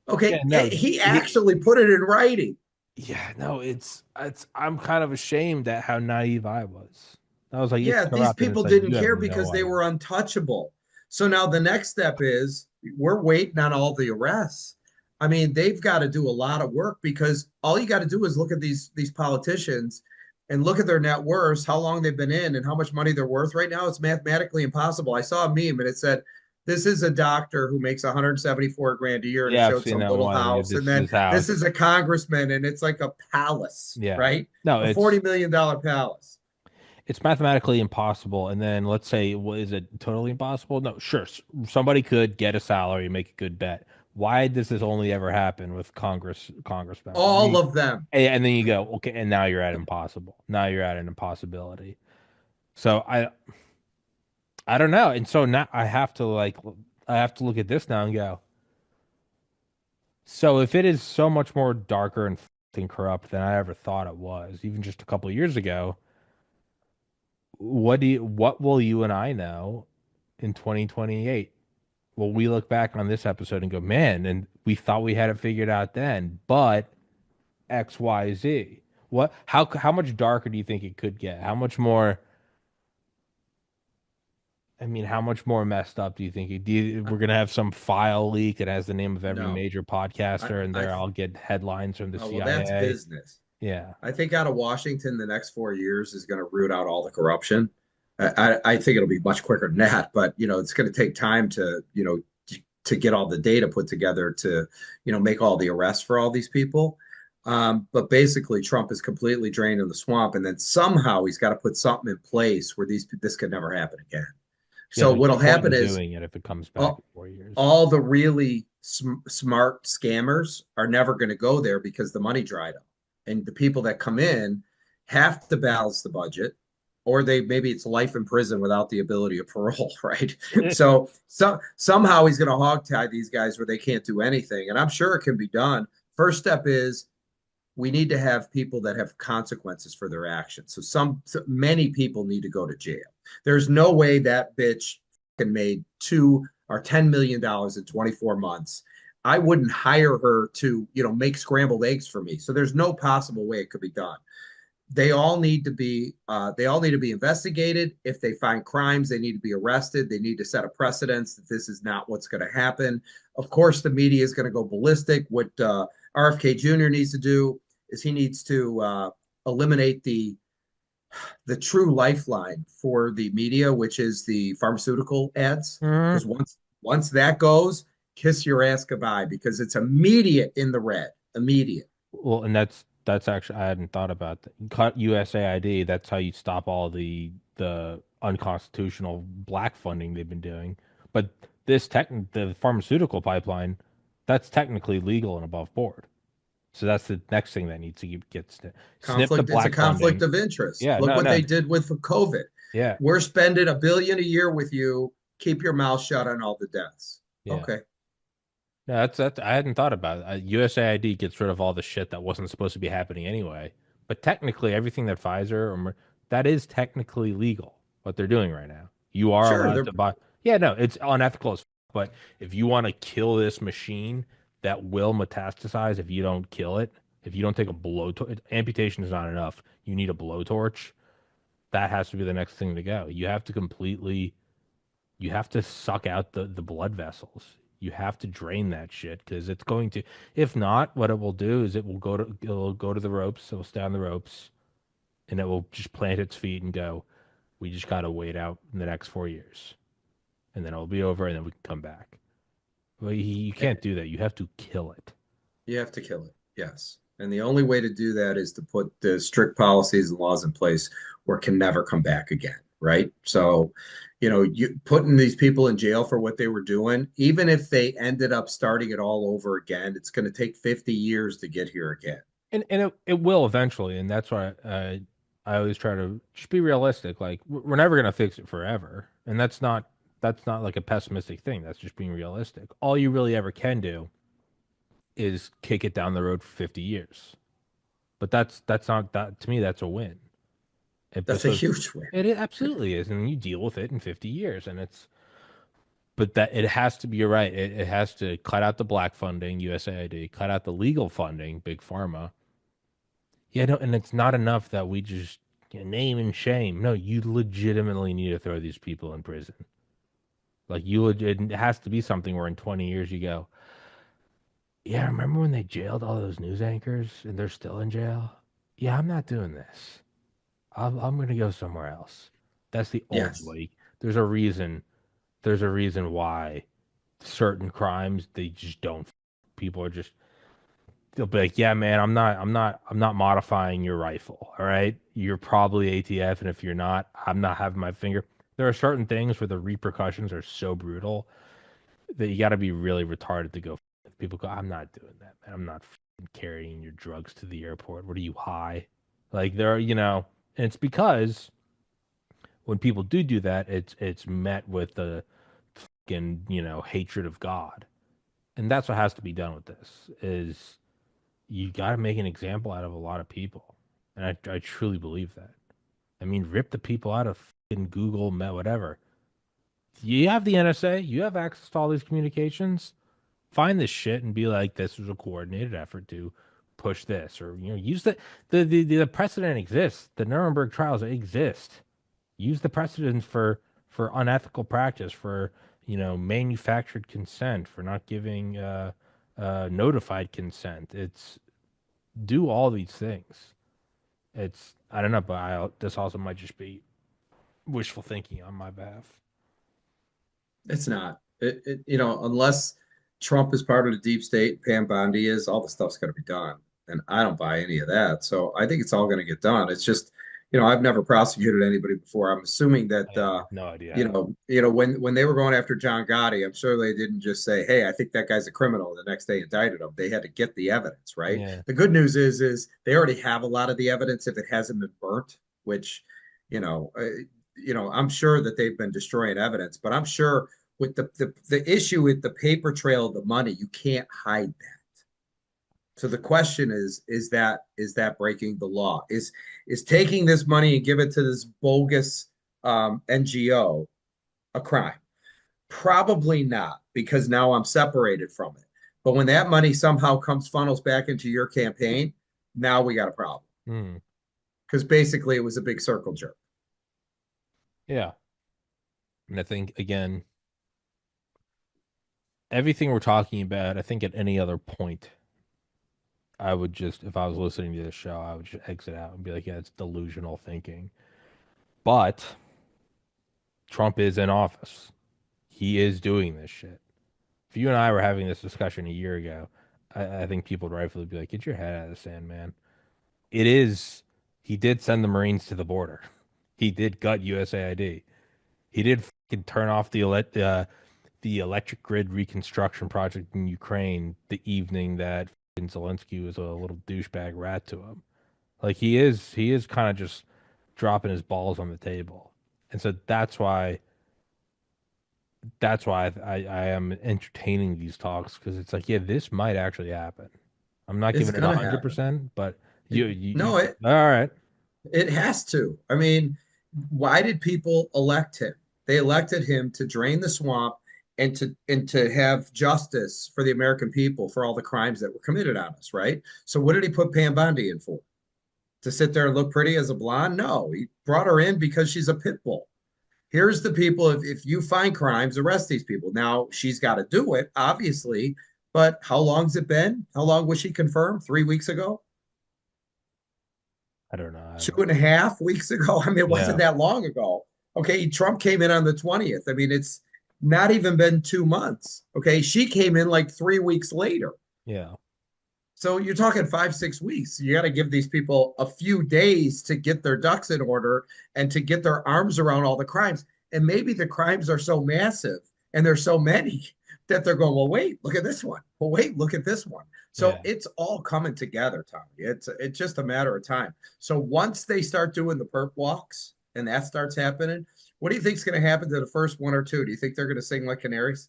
yeah, Okay, no, he actually put it in writing. yeah, no, I'm kind of ashamed at how naive I was. I was like, it's Yeah, these corrupt, and people it's like, didn't you have care no because they idea. were untouchable. So now the next step is we're waiting on all the arrests. I mean, they've got to do a lot of work because all you got to do is look at these politicians and look at their net worths, how long they've been in, and how much money they're worth right now. It's mathematically impossible. I saw a meme and it said, "This is a doctor who makes 174 grand a year," and it Yeah, I've showed seen some that little one. Yeah, house, and this is then his this is house. a congressman, and it's like a palace, Yeah, right? no, A $40 million palace. it's mathematically impossible. And then let's say, well, is it totally impossible? No, sure. Somebody could get a salary, make a good bet. Why does this only ever happen with Congress members? All of them. And then you go, okay, and now you're at impossible. Now you're at an impossibility. So I don't know. And so now I have to look at this now and go, so if it is so much more darker and fucking corrupt than I ever thought it was, even just a couple of years ago, what will you and I know in 2028? Will we look back on this episode and go, man, and we thought we had it figured out then, but XYZ. How much darker do you think it could get? How much more how much more messed up do you think we're gonna have some file leak that has the name of every No, major I, podcaster and I, there I'll get headlines from the well, that's CIA. business. Yeah. I think out of Washington, the next 4 years is going to root out all the corruption. I think it'll be much quicker than that, but it's going to take time to get all the data put together to, make all the arrests for all these people. But basically, Trump is completely drained in the swamp, and then somehow he's got to put something in place where this could never happen again. Yeah, So there's what'll no point happen in is doing it if it comes back in all, 4 years. all the really smart scammers are never going to go there because the money dried up, and the people that come in have to balance the budget, or they maybe it's life in prison without the ability of parole, right? So somehow he's going to hog tie these guys where they can't do anything, and I'm sure it can be done. First step is we need to have people that have consequences for their actions. So many people need to go to jail. There's no way that bitch made $2 or $10 million in 24 months. I wouldn't hire her to, make scrambled eggs for me. So there's no possible way it could be done. They all need to be investigated. If they find crimes, they need to be arrested. They need to set a precedence that this is not what's going to happen. Of course, the media is going to go ballistic. What RFK Jr. needs to do is he needs to eliminate the true lifeline for the media, which is the pharmaceutical ads. Mhm. Because once that goes, kiss your ass goodbye because it's immediate in the red. Immediate. Well, and that's actually I hadn't thought about that. Cut USAID. That's how you stop all the unconstitutional black funding they've been doing. But the pharmaceutical pipeline, that's technically legal and above board. So that's the next thing that needs to get snip the Conflict. It's a black conflict funding. of interest. Yeah, Look no, what no, they did with COVID. yeah, We're spending $1 billion a year with you. Keep your mouth shut on all the deaths. yeah. Okay. No, that's I hadn't thought about it. USAID gets rid of all the shit that wasn't supposed to be happening anyway. But technically, everything that that is technically legal. What they're doing right now, you are Sure. allowed They're to buy. Yeah, no, it's unethical as f- but if you want to kill this machine that will metastasize if you don't kill it, if you don't take a blowtorch, amputation is not enough. You need a blowtorch. That has to be the next thing to go. You have to suck out the blood vessels. You have to drain that shit because it's going to. If not, what it will do is it'll go to the ropes. It'll stay on the ropes, and it will just plant its feet and go. We just gotta wait out in the next 4 years, and then it'll be over, and then we can come back. Well, you Eh, can't do that. You have to kill it. You have to kill it. Yes. And the only way to do that is to put the strict policies and laws in place where it can never come back again. Right. So, you putting these people in jail for what they were doing, even if they ended up starting it all over again, it's going to take 50 years to get here again. And it will eventually, and that's why I always try to just be realistic. Like we're never gonna fix it forever, and that's not like a pessimistic thing. That's just being realistic. All you really ever can do is kick it down the road for 50 years. But that's not that to me. That's a win. That's a So huge win. it absolutely is, and you deal with it in 50 years, and it's. But that it has to be. You're right. It has to cut out the black funding, USAID, cut out the legal funding, big pharma. Yeah, no, and it's not enough that we just name and shame. No, you legitimately need to throw these people in prison. Like it has to be something where in 20 years you go, yeah, remember when they jailed all those news anchors and they're still in jail? Yeah, I'm not doing this. I'm gonna go somewhere else. That's the old Yes. way. There's a reason. There's a reason why certain crimes they just don't. People are just they'll be like, "Yeah, man, I'm not modifying your rifle. All right, you're probably ATF, and if you're not, I'm not having my finger." There are certain things where the repercussions are so brutal that you got to be really retarded to go. If people go, "I'm not doing that, man. I'm not carrying your drugs to the airport. What are you high?" Like there, and it's because when people do that, it's met with the fucking hatred of God, and that's what has to be done with this. Is you got to make an example out of a lot of people. And I truly believe that. I mean, rip the people out of fucking Google, whatever. You have the NSA, you have access to all these communications. Find this shit and be like, this was a coordinated effort to push this, or use the precedent exists. The Nuremberg trials exist. Use the precedent for unethical practice, for manufactured consent, for not giving notified consent. It's do all these things. It's I don't know, but this also might just be wishful thinking on my behalf. It's not. Unless Trump is part of the deep state, Pam Bondi is, all the stuff's going to be done. And I don't buy any of that. So I think it's all going to get done. It's just, I've never prosecuted anybody before. I'm assuming that, I have no idea. when they were going after John Gotti, I'm sure they didn't just say, "Hey, I think that guy's a criminal." The next day indicted him. They had to get the evidence, right? Yeah, The good news is they already have a lot of the evidence if it hasn't been burnt, which, you know, uh, I'm sure that they've been destroying evidence, but I'm sure with the issue with the paper trail of the money, you can't hide that. So the question is that breaking the law? Is taking this money and give it to this bogus NGO a crime? Probably not, because now I'm separated from it. But when that money somehow funnels back into your campaign, now we got a problem. hmm. Because basically it was a big circle jerk. Yeah. And I think again, everything we're talking about, I think at any other point, I would just, if I was listening to this show, I would just exit out and be like, yeah, it's delusional thinking. But Trump is in office. He is doing this shit. If you and I were having this discussion a year ago, I think people would rightfully be like, get your head out of the sand, man. It is, he did send the Marines to the border. He did gut USAID. He did fucking turn off the electric grid reconstruction project in Ukraine the evening that Zelensky was a little douchebag rat to him. Like he is kind of just dropping his balls on the table, and so that's why I am entertaining these talks because it's like, yeah, this might actually happen. I'm not It's giving it a gonna hundred happen. percent, but No, it all right. it has to. I mean, why did people elect him? They elected him to drain the swamp and to have justice for the American people for all the crimes that were committed on us, right? So what did he put Pam Bondi in for? To sit there and look pretty as a blonde? No, he brought her in because she's a pit bull. here's the people. If you find crimes, arrest these people. Now she's got to do it, obviously. But how long's it been? How long was she confirmed? 3 weeks ago? I don't know. I Two don't. and a half weeks ago? I mean, it wasn't Yeah. that long ago. Okay, Trump came in on the 20th. I mean, it's not even been 2 months. Okay, she came in like 3 weeks later. Yeah. So you're talking 5, 6 weeks. You got to give these people a few days to get their ducks in order and to get their arms around all the crimes. And maybe the crimes are so massive and there's so many that they're going, well, wait, look at this one. Well, wait, look at this one. So Yeah. it's all coming together, Tommy. It's just a matter of time. So once they start doing the perp walks and that starts happening, what do you think is going to happen to the first one or two? Do you think they're going to sing like canaries?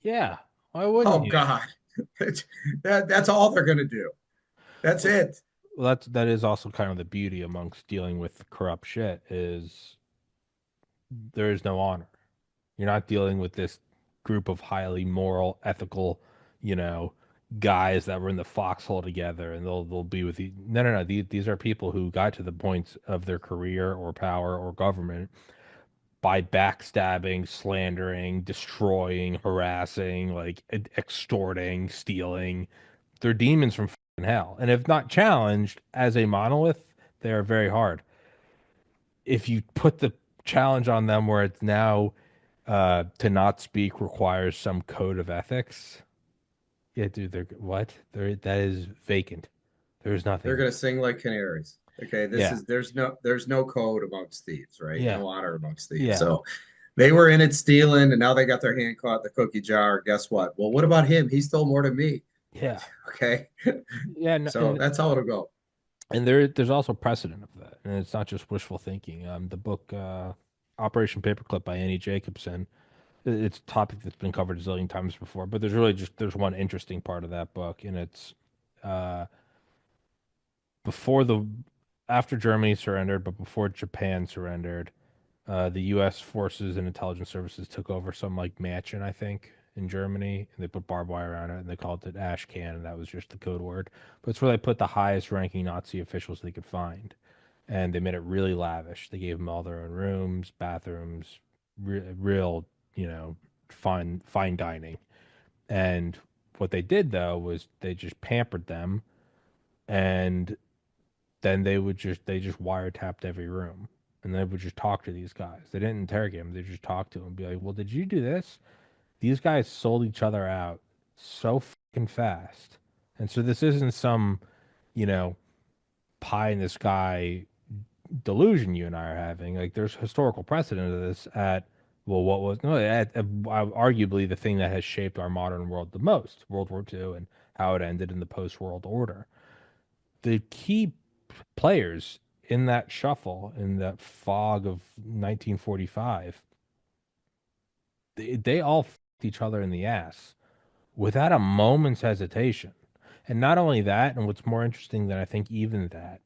Yeah. Why wouldn't Oh you? God, that's all they're going to do. That's Well, it. that is also kind of the beauty amongst dealing with corrupt shit is there is no honor. You're not dealing with this group of highly moral, ethical, you know, guys that were in the foxhole together and they'll be with you. No, no, no. These are people who got to the points of their career or power or government by backstabbing, slandering, destroying, harassing, like extorting, stealing. They're demons from fucking hell. And if not challenged as a monolith, they are very hard. If you put the challenge on them where it's now to not speak requires some code of ethics. Yeah, dude, they're what? That is vacant. There's They're nothing going there. to sing like canaries. Okay, this Yeah, is there's no code amongst thieves, right? yeah, No honor amongst thieves. yeah, So they were in it stealing, and now they got their hand caught in the cookie jar. Guess what? Well, what about him? He stole more than me. yeah, Okay, yeah. No, so that's how it'll go. and there's also precedent of that, and it's not just wishful thinking. The book Operation Paperclip by Annie Jacobson. It's a topic that's been covered a zillion times before, but there's one interesting part of that book, and it's uh, before the after Germany surrendered, but before Japan surrendered. The U.S. forces and intelligence services took over some like mansion, I think, in Germany, and they put barbed wire around it, and they called it Ashcan, and that was just the code word. But it's where they put the highest-ranking Nazi officials they could find, and they made it really lavish. They gave them all their own rooms, bathrooms, real, you know, fine dining. And what they did though was they just pampered them, and then they just wiretapped every room and they would just talk to these guys. They didn't interrogate them. They just talked to them, be like, "Well, did you do this?" These guys sold each other out so fucking fast, and so this isn't some, you know, pie in the sky delusion you and I are having. Like, there's historical precedent of this at well, what was no at arguably the thing that has shaped our modern world the most, World War II, and how it ended in the post-world order. The key players in that shuffle, in that fog of 1945, they all fucked each other in the ass without a moment's hesitation. And not only that, and what's more interesting than I think even that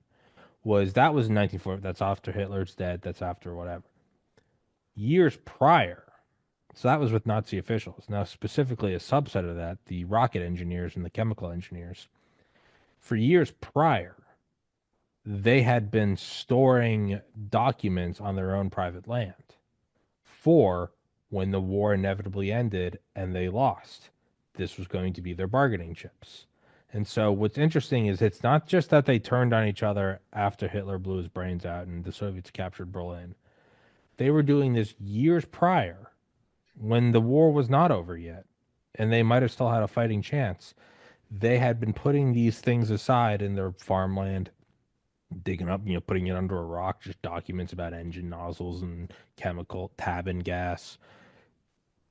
was in 1940. That's after Hitler's dead. That's after whatever. Years prior, so that was with Nazi officials. Now, specifically a subset of that, the rocket engineers and the chemical engineers. For years prior, they had been storing documents on their own private land for when the war inevitably ended and they lost. This was going to be their bargaining chips. And so what's interesting is it's not just that they turned on each other after Hitler blew his brains out and the Soviets captured Berlin. They were doing this years prior when the war was not over yet and they might have still had a fighting chance. They had been putting these things aside in their farmland, digging up, putting it under a rock, just documents about engine nozzles and chemical tab gas,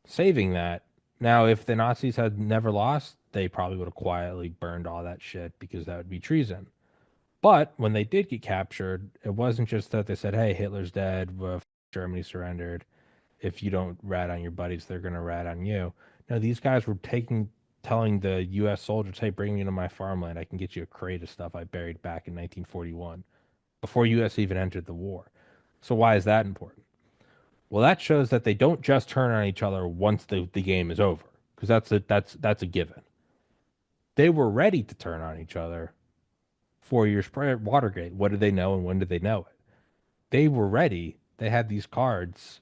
saving that. Now, if the Nazis had never lost, they probably would have quietly burned all that shit because that would be treason. But when they did get captured, it wasn't just that they said, "Hey, Hitler's dead, Germany surrendered. If you don't rat on your buddies, they're gonna rat on you." No, these guys were telling the U.S. soldiers, "Hey, bring me into my farmland. I can get you a crate of stuff I buried back in 1941." Before US even entered the war. So why is that important? Well, that shows that they don't just turn on each other once the game is over, because that's a given. They were ready to turn on each other 4 years prior Watergate. What did they know and when did they know it? They were ready. They had these cards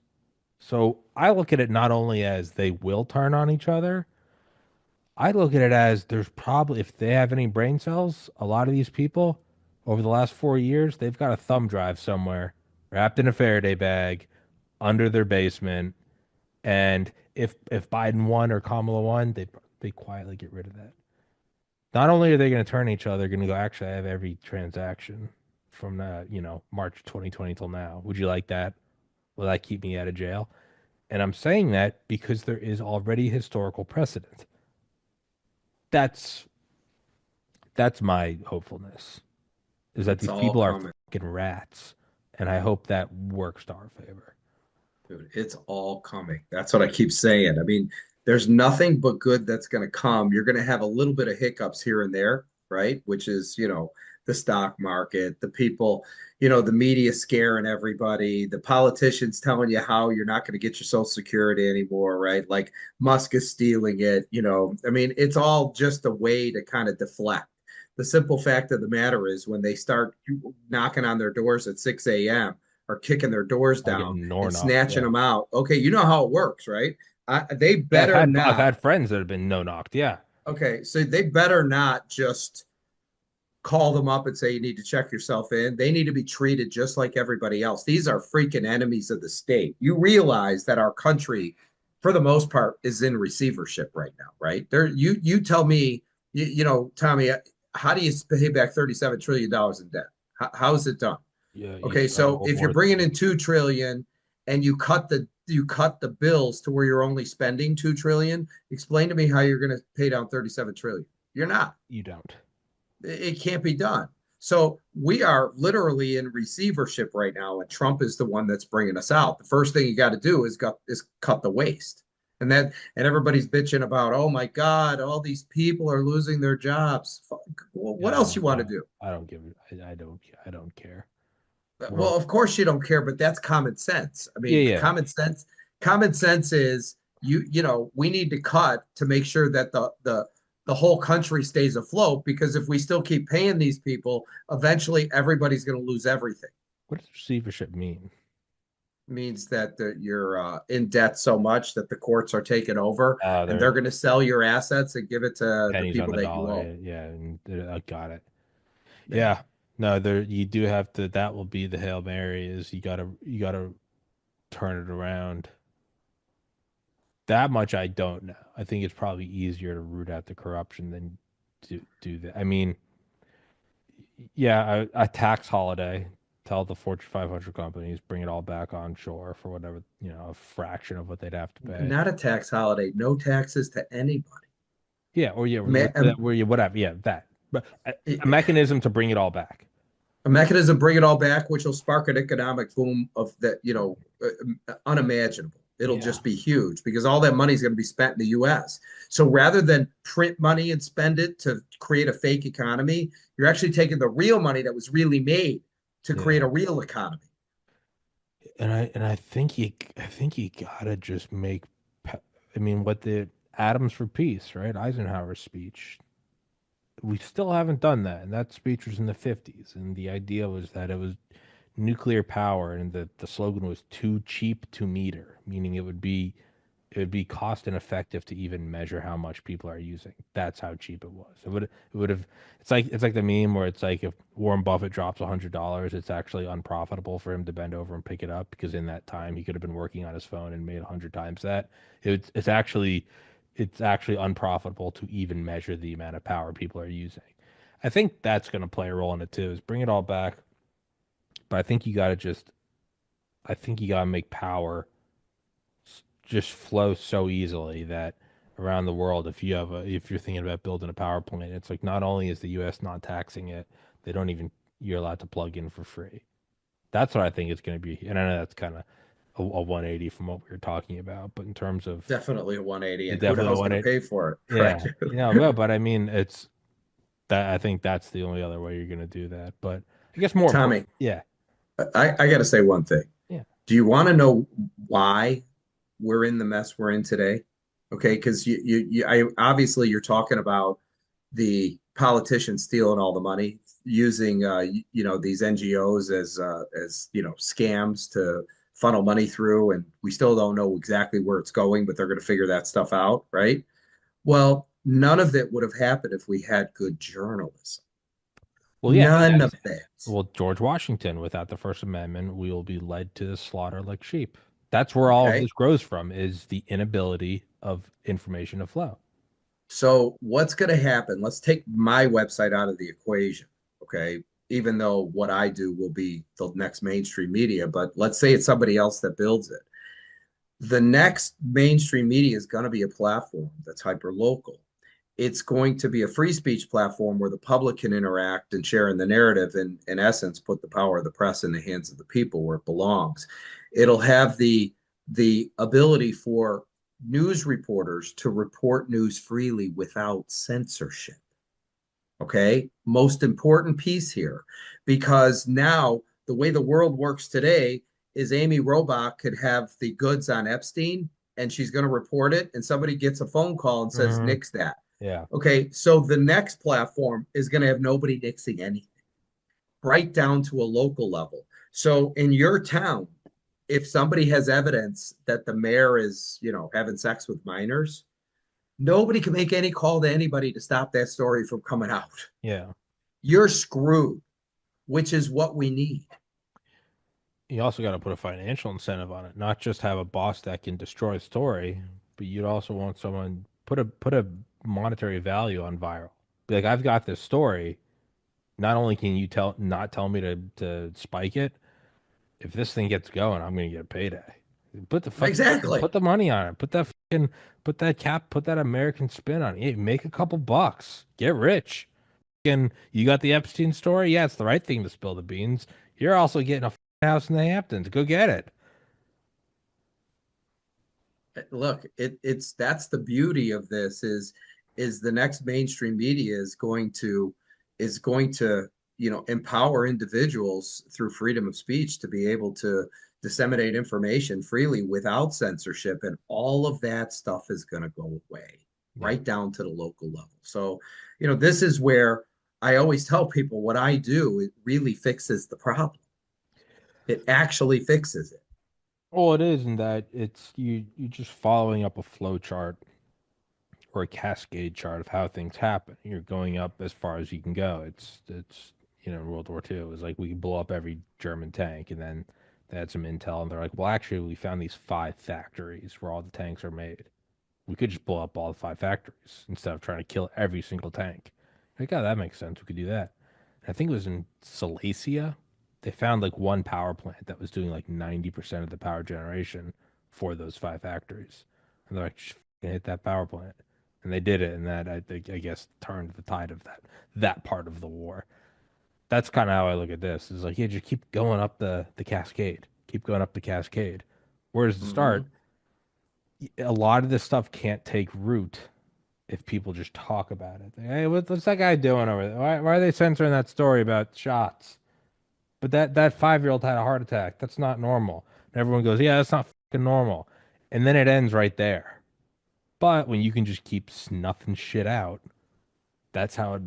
So I look at it not only as they will turn on each other, I look at it as there's probably, if they have any brain cells, a lot of these people over the last 4 years, they've got a thumb drive somewhere wrapped in a Faraday bag under their basement. And if Biden won or Kamala won, they quietly get rid of that. Not only are they going to turn each other, they're going to go, actually, I have every transaction from March 2020 till now. Would you like that? Will that keep me out of jail? And I'm saying that because there is already historical precedent. That's that's my hopefulness, is that It's these all people are coming. fucking rats, and I hope that works to our favor. Dude, it's all coming. That's what I keep saying. I mean, there's nothing but good that's going to come. You're going to have a little bit of hiccups here and there, right? Which is, the stock market, the people, the media scaring everybody, the politicians telling you how you're not going to get your Social Security anymore, right? Like Musk is stealing it. I mean, it's all just a way to kind of deflect. The simple fact of the matter is when they start knocking on their doors at 6 a.m. or kicking their doors I down getting and Norn off. snatching Yeah. them out. Okay, you know how it works, right? They Yeah, better I've not. had friends that have been no knocked. Yeah. Okay, so they better not just call them up and say you need to check yourself in. They need to be treated just like everybody else. These are freaking enemies of the state. You realize that our country, for the most part, is in receivership right now, right? There, you tell me, Tommy, how do you pay back $37 trillion in debt? How is it done? Yeah, you Okay, start so World if you're War bringing III. in 2 trillion and you cut the bills to where you're only spending 2 trillion, explain to me how you're going to pay down 37 trillion. You're not. You don't. It can't be done. So we are literally in receivership right now, and Trump is the one that's bringing us out. The first thing you got to do is cut the waste, and everybody's bitching about, oh my God, all these people are losing their jobs. What else you want to do? I don't give it. I don't care. We're Well, of course you don't care, but that's common sense. I Yeah, mean, yeah. common sense is we need to cut to make sure that the whole country stays afloat, because if we still keep paying these people, eventually everybody's going to lose everything. What does receivership mean? It means that you're in debt so much that the courts are taking over and they're They're going to sell your assets and give it to the pennies on people the that you dollar. owe. Yeah, and I got it. Yeah. Yeah. No, there you do have to. That will be the Hail Mary. Is you gotta turn it around. That much I don't know. I think it's probably easier to root out the corruption than to do that. I mean, yeah, a tax holiday. Tell the Fortune 500 companies bring it all back on shore for whatever, a fraction of what they'd have to pay. Not a tax holiday, no taxes to anybody. Yeah, or yeah, Ma- where you whatever. Yeah, that. But a mechanism to bring it all back. a mechanism bring it all back, which will spark an economic boom of that, unimaginable. It'll Yeah. just be huge because all that money is going to be spent in the US. So rather than print money and spend it to create a fake economy, you're actually taking the real money that was really made to create Yeah. a real economy. And I think you gotta just make. I mean, what the Atoms for Peace, right? Eisenhower's speech. We still haven't done that, and that speech was in the 50s, and the idea was that it was nuclear power, and the slogan was too cheap to meter, meaning it would be cost ineffective to even measure how much people are using. That's how cheap it was. It would have. It's like the meme where it's like if Warren Buffett drops $100, it's actually unprofitable for him to bend over and pick it up because in that time he could have been working on his phone and made 100 times that. It's actually unprofitable to even measure the amount of power people are using. I think that's going to play a role in it too. Is bring it all back, but I think you got to make power just flow so easily that around the world, if you're thinking about building a power plant, it's like not only is the U.S. not taxing it, they don't even you're allowed to plug in for free. That's what I think it's going to be. And I know that's kind of a 180 from what we were talking about, but in terms of Definitely a 180, it and who the definitely hell's going to 180. pay for it, right? Yeah, well, but I mean, it's that I think that's the only other way you're going to do that. But I guess more important, Tommy, yeah, I got to say one thing. yeah, Do you want to know why we're in the mess we're in today? Okay, because obviously you're talking about the politicians stealing all the money, using these NGOs as scams to funnel money through, and we still don't know exactly where it's going, but they're going to figure that stuff out, right? Well, none of it would have happened if we had good journalism. Well, yeah, None of that. well, George Washington, without the First Amendment, we will be led to the slaughter like sheep. That's where all of Okay. this grows from, is the inability of information to flow. So what's going to happen? Let's take my website out of the equation. Okay. Even though what I do will be the next mainstream media, but let's say it's somebody else that builds it. The next mainstream media is going to be a platform that's hyper local. It's going to be a free speech platform where the public can interact and share in the narrative, and in essence put the power of the press in the hands of the people where it belongs. It'll have the ability for news reporters to report news freely without censorship. Okay, most important piece here, because now the way the world works today is Amy Robach could have the goods on Epstein and she's going to report it, and somebody gets a phone call and says, Hmm. nix that. Yeah. Okay, so the next platform is going to have nobody nixing anything, right down to a local level. So in your town, if somebody has evidence that the mayor is, having sex with minors, nobody can make any call to anybody to stop that story from coming out. Yeah. You're screwed, which is what we need. You also got to put a financial incentive on it, not just have a boss that can destroy a story, but you'd also want someone put a monetary value on viral. Be like, I've got this story. Not only can you not tell me to spike it, if this thing gets going, I'm gonna get a payday. Exactly. Put the money on it. Put that American spin on it. Hey, make a couple bucks. Get rich. And you got the Epstein story? Yeah, it's the right thing to spill the beans. You're also getting a house in the Hamptons. Go get it. Look, it's that's the beauty of this is the next mainstream media is going to empower individuals through freedom of speech to be able to disseminate information freely without censorship, and all of that stuff is going to go away Yeah. right down to the local level. So this is where I always tell people what I do, it really fixes the problem. It actually fixes it. Well, it is in that it's you just following up a flow chart or a cascade chart of how things happen. You're going up as far as you can go. It's World War II. It was like we could blow up every German tank, and then they had some intel, and they're like, well, actually, we found these 5 factories where all the tanks are made. We could just blow up all the 5 factories instead of trying to kill every single tank. Like, oh, that makes sense. We could do that. I think it was in Silesia. They found like one power plant that was doing like 90% of the power generation for those 5 factories. And they're like, just hit that power plant. And they did it, and that I think I guess turned the tide of that part of the war. That's kind of how I look at this. Is like, yeah, just keep going up the cascade. Keep going up the cascade. Where does it start? Mhm. A lot of this stuff can't take root if people just talk about it. Hey, what's that guy doing over there? Why are they censoring that story about shots? But that 5-year-old had a heart attack. That's not normal. And everyone goes, yeah, that's not fucking normal. And then it ends right there. But when you can just keep snuffing shit out, that's how it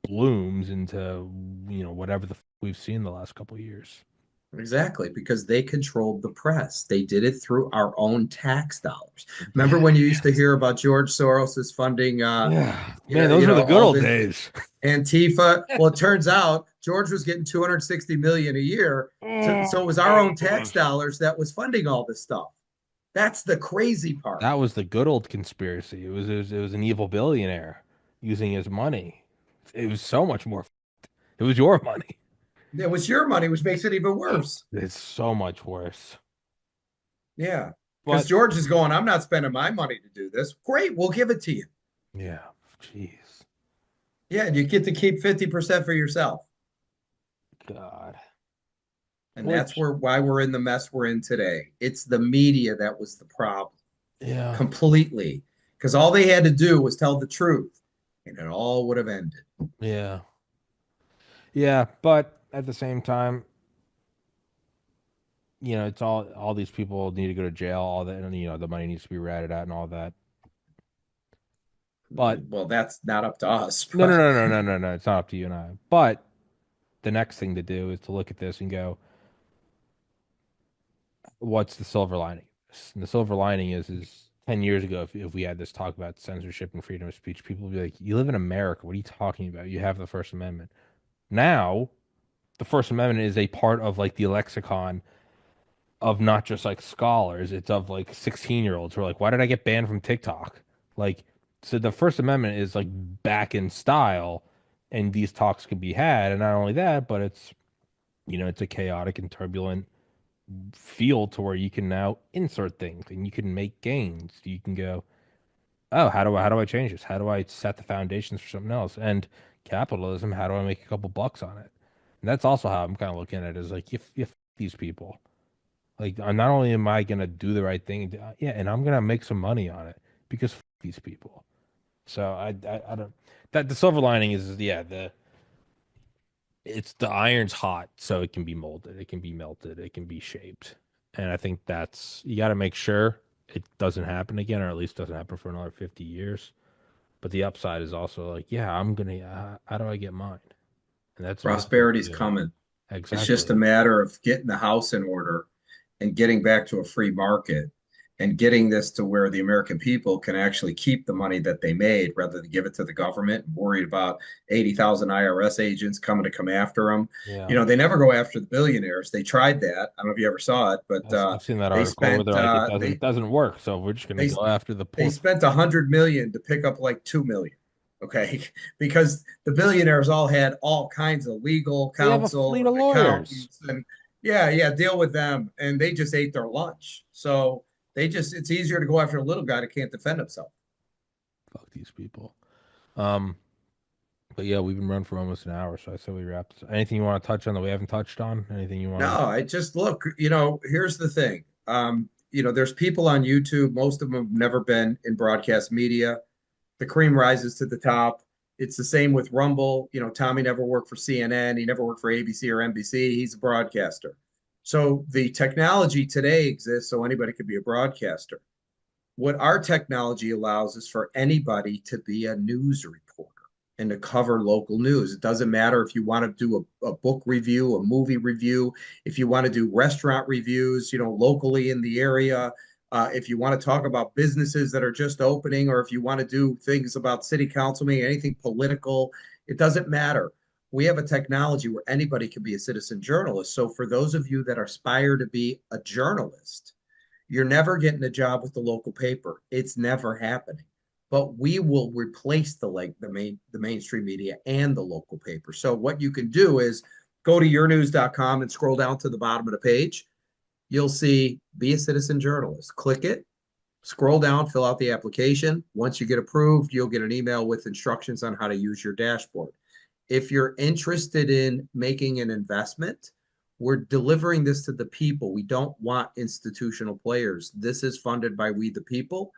blooms into, whatever the we've seen the last couple of years. Exactly, because they controlled the press. They did it through our own tax dollars. Remember Yeah, when you used to yeah, hear about George Soros's funding, yeah. Man, those were the good all old this days. Antifa? Well, it turns out George was getting 260 million a year, so it was our own tax dollars that was funding all this stuff. That's the crazy part. That was the good old conspiracy. It was an evil billionaire using his money. It was so much more. It was your money. It was your money, which makes it even worse. It's so much worse. Yeah, because But George is going, I'm not spending my money to do this. Great, we'll give it to you. yeah, jeez, Yeah, and you get to keep 50% for yourself. God. And that's Which, why we're in the mess we're in today. It's the media that was the problem yeah, completely. Because all they had to do was tell the truth and it all would have ended. yeah, yeah. But at the same time, it's all these people need to go to jail. All that, and the money needs to be ratted out and all that. But Well, that's not up to us, no, no, but no, no, no, no, no. It's not up to you and I. But the next thing to do is to look at this and go, what's the silver lining? And the silver lining is 10 years ago, if we had this talk about censorship and freedom of speech, people would be like, you live in America. What are you talking about? You have the First Amendment. Now, the First Amendment is a part of like the lexicon of not just like scholars, it's of like 16-year-olds who are like, why did I get banned from TikTok? Like, so the First Amendment is like back in style, and these talks can be had. And not only that, but it's a chaotic and turbulent field to where you can now insert things and you can make gains. You can go, oh, how do I change this? How do I set the foundations for something else? And capitalism, how do I make a couple bucks on it? And that's also how I'm kind of looking at it, is like, if these people, like, not only am I gonna do the right thing, yeah, and I'm gonna make some money on it because these people. So I don't, that the silver lining is, yeah, it's the iron's hot, so it can be molded, it can be melted, it can be shaped. And I think that's, you got to make sure it doesn't happen again, or at least doesn't happen for another 50 years. But the upside is also like, yeah, I'm gonna, how do I get mine? And that's really, Prosperity's coming. It's just a exactly. matter of getting the house in order and getting back to a free market and getting this to where the American people can actually keep the money that they made rather than give it to the government and worried about 80,000 IRS agents coming to come after them. Yeah. They never go after the billionaires. They tried that. I don't know if you ever saw it, but I've seen that they article where spent they're like, it they doesn't work, so we're just gonna they go after the they poor. spent 100 million to pick up like 2 million. Okay, because the billionaires all had all kinds of legal They have a counsel fleet and of lawyers. accountants and yeah, deal with them, and they just ate their lunch. So it's easier to go after a little guy that can't defend himself. Fuck these people. Um, but yeah, we've been running for almost an hour, so I say we wrap this. Anything you want to touch on that we haven't touched on? Anything you No, want to? I just look, here's the thing. There's people on YouTube, most of them have never been in broadcast media. The cream rises to the top. It's the same with Rumble. Tommy never worked for CNN. He never worked for ABC or NBC. He's a broadcaster. So the technology today exists so anybody could be a broadcaster. What our technology allows is for anybody to be a news reporter and to cover local news. It doesn't matter if you want to do a book review, a movie review, if you want to do restaurant reviews, locally in the area, if you want to talk about businesses that are just opening, or if you want to do things about city council meeting, anything political, it doesn't matter. We have a technology where anybody can be a citizen journalist. So for those of you that aspire to be a journalist, you're never getting a job with the local paper. It's never happening. But we will replace the mainstream media and the local paper. So what you can do is go to yournews.com and scroll down to the bottom of the page. You'll see be a citizen journalist. Click it, scroll down, fill out the application. Once you get approved, you'll get an email with instructions on how to use your dashboard. If you're interested in making an investment, we're delivering this to the people. We don't want institutional players. This is funded by we the people.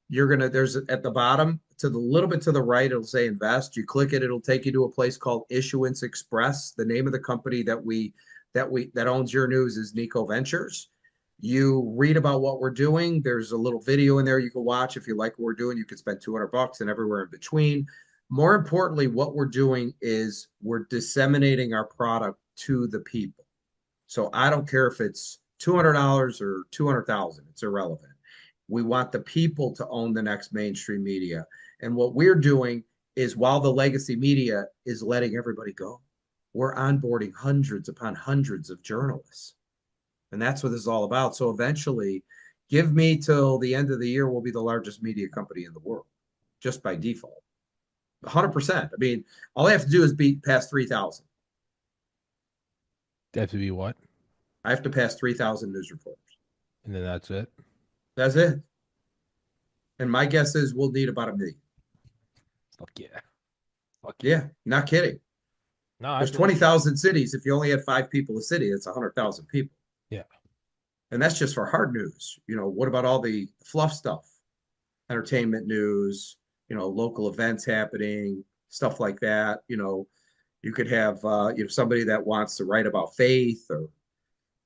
There's at the bottom to the little bit to the right, it'll say invest. You click it, it'll take you to a place called Issuance Express. The name of the company that owns your news is Nico Ventures. You read about what we're doing. There's a little video in there you can watch. If you like what we're doing, you can spend $200 and everywhere in between. More importantly, what we're doing is we're disseminating our product to the people. So I don't care if it's $200 or 200,000, it's irrelevant. We want the people to own the next mainstream media. And what we're doing is while the legacy media is letting everybody go, we're onboarding hundreds upon hundreds of journalists. And that's what this is all about. So eventually, give me till the end of the year, we'll be the largest media company in the world, just by default. 100%. I mean, all I have to do is beat past 3,000. They have to be what? I have to pass 3,000 news reporters. And then that's it. That's it. And my guess is we'll need about 1 million. Fuck yeah. Fuck yeah. Yeah, not kidding. No, I There's believe. 20,000 cities. If you only had 5 people a city, it's 100,000 people. Yeah. And that's just for hard news. What about all the fluff stuff? Entertainment news, local events happening, stuff like that. You could have, somebody that wants to write about faith, or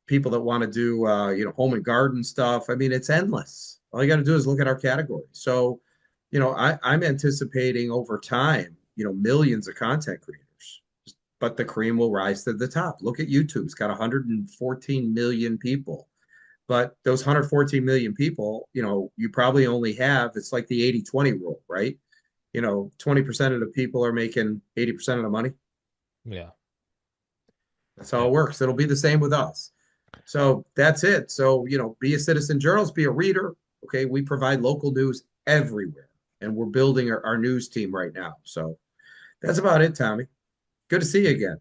people that want to do, home and garden stuff. I mean, it's endless. All you got to do is look at our category. So, I'm anticipating over time, millions of content creators, but the cream will rise to the top. Look at YouTube. It's got 114 million people. But those 114 million people, you probably only have, it's like the 80-20 rule, right? 20% of the people are making 80% of the money. Yeah. That's how Yeah. it works. It'll be the same with us. So that's it. So, be a citizen journalist, be a reader. Okay. We provide local news everywhere, and we're building our news team right now. So that's about it, Tommy. Good to see you again.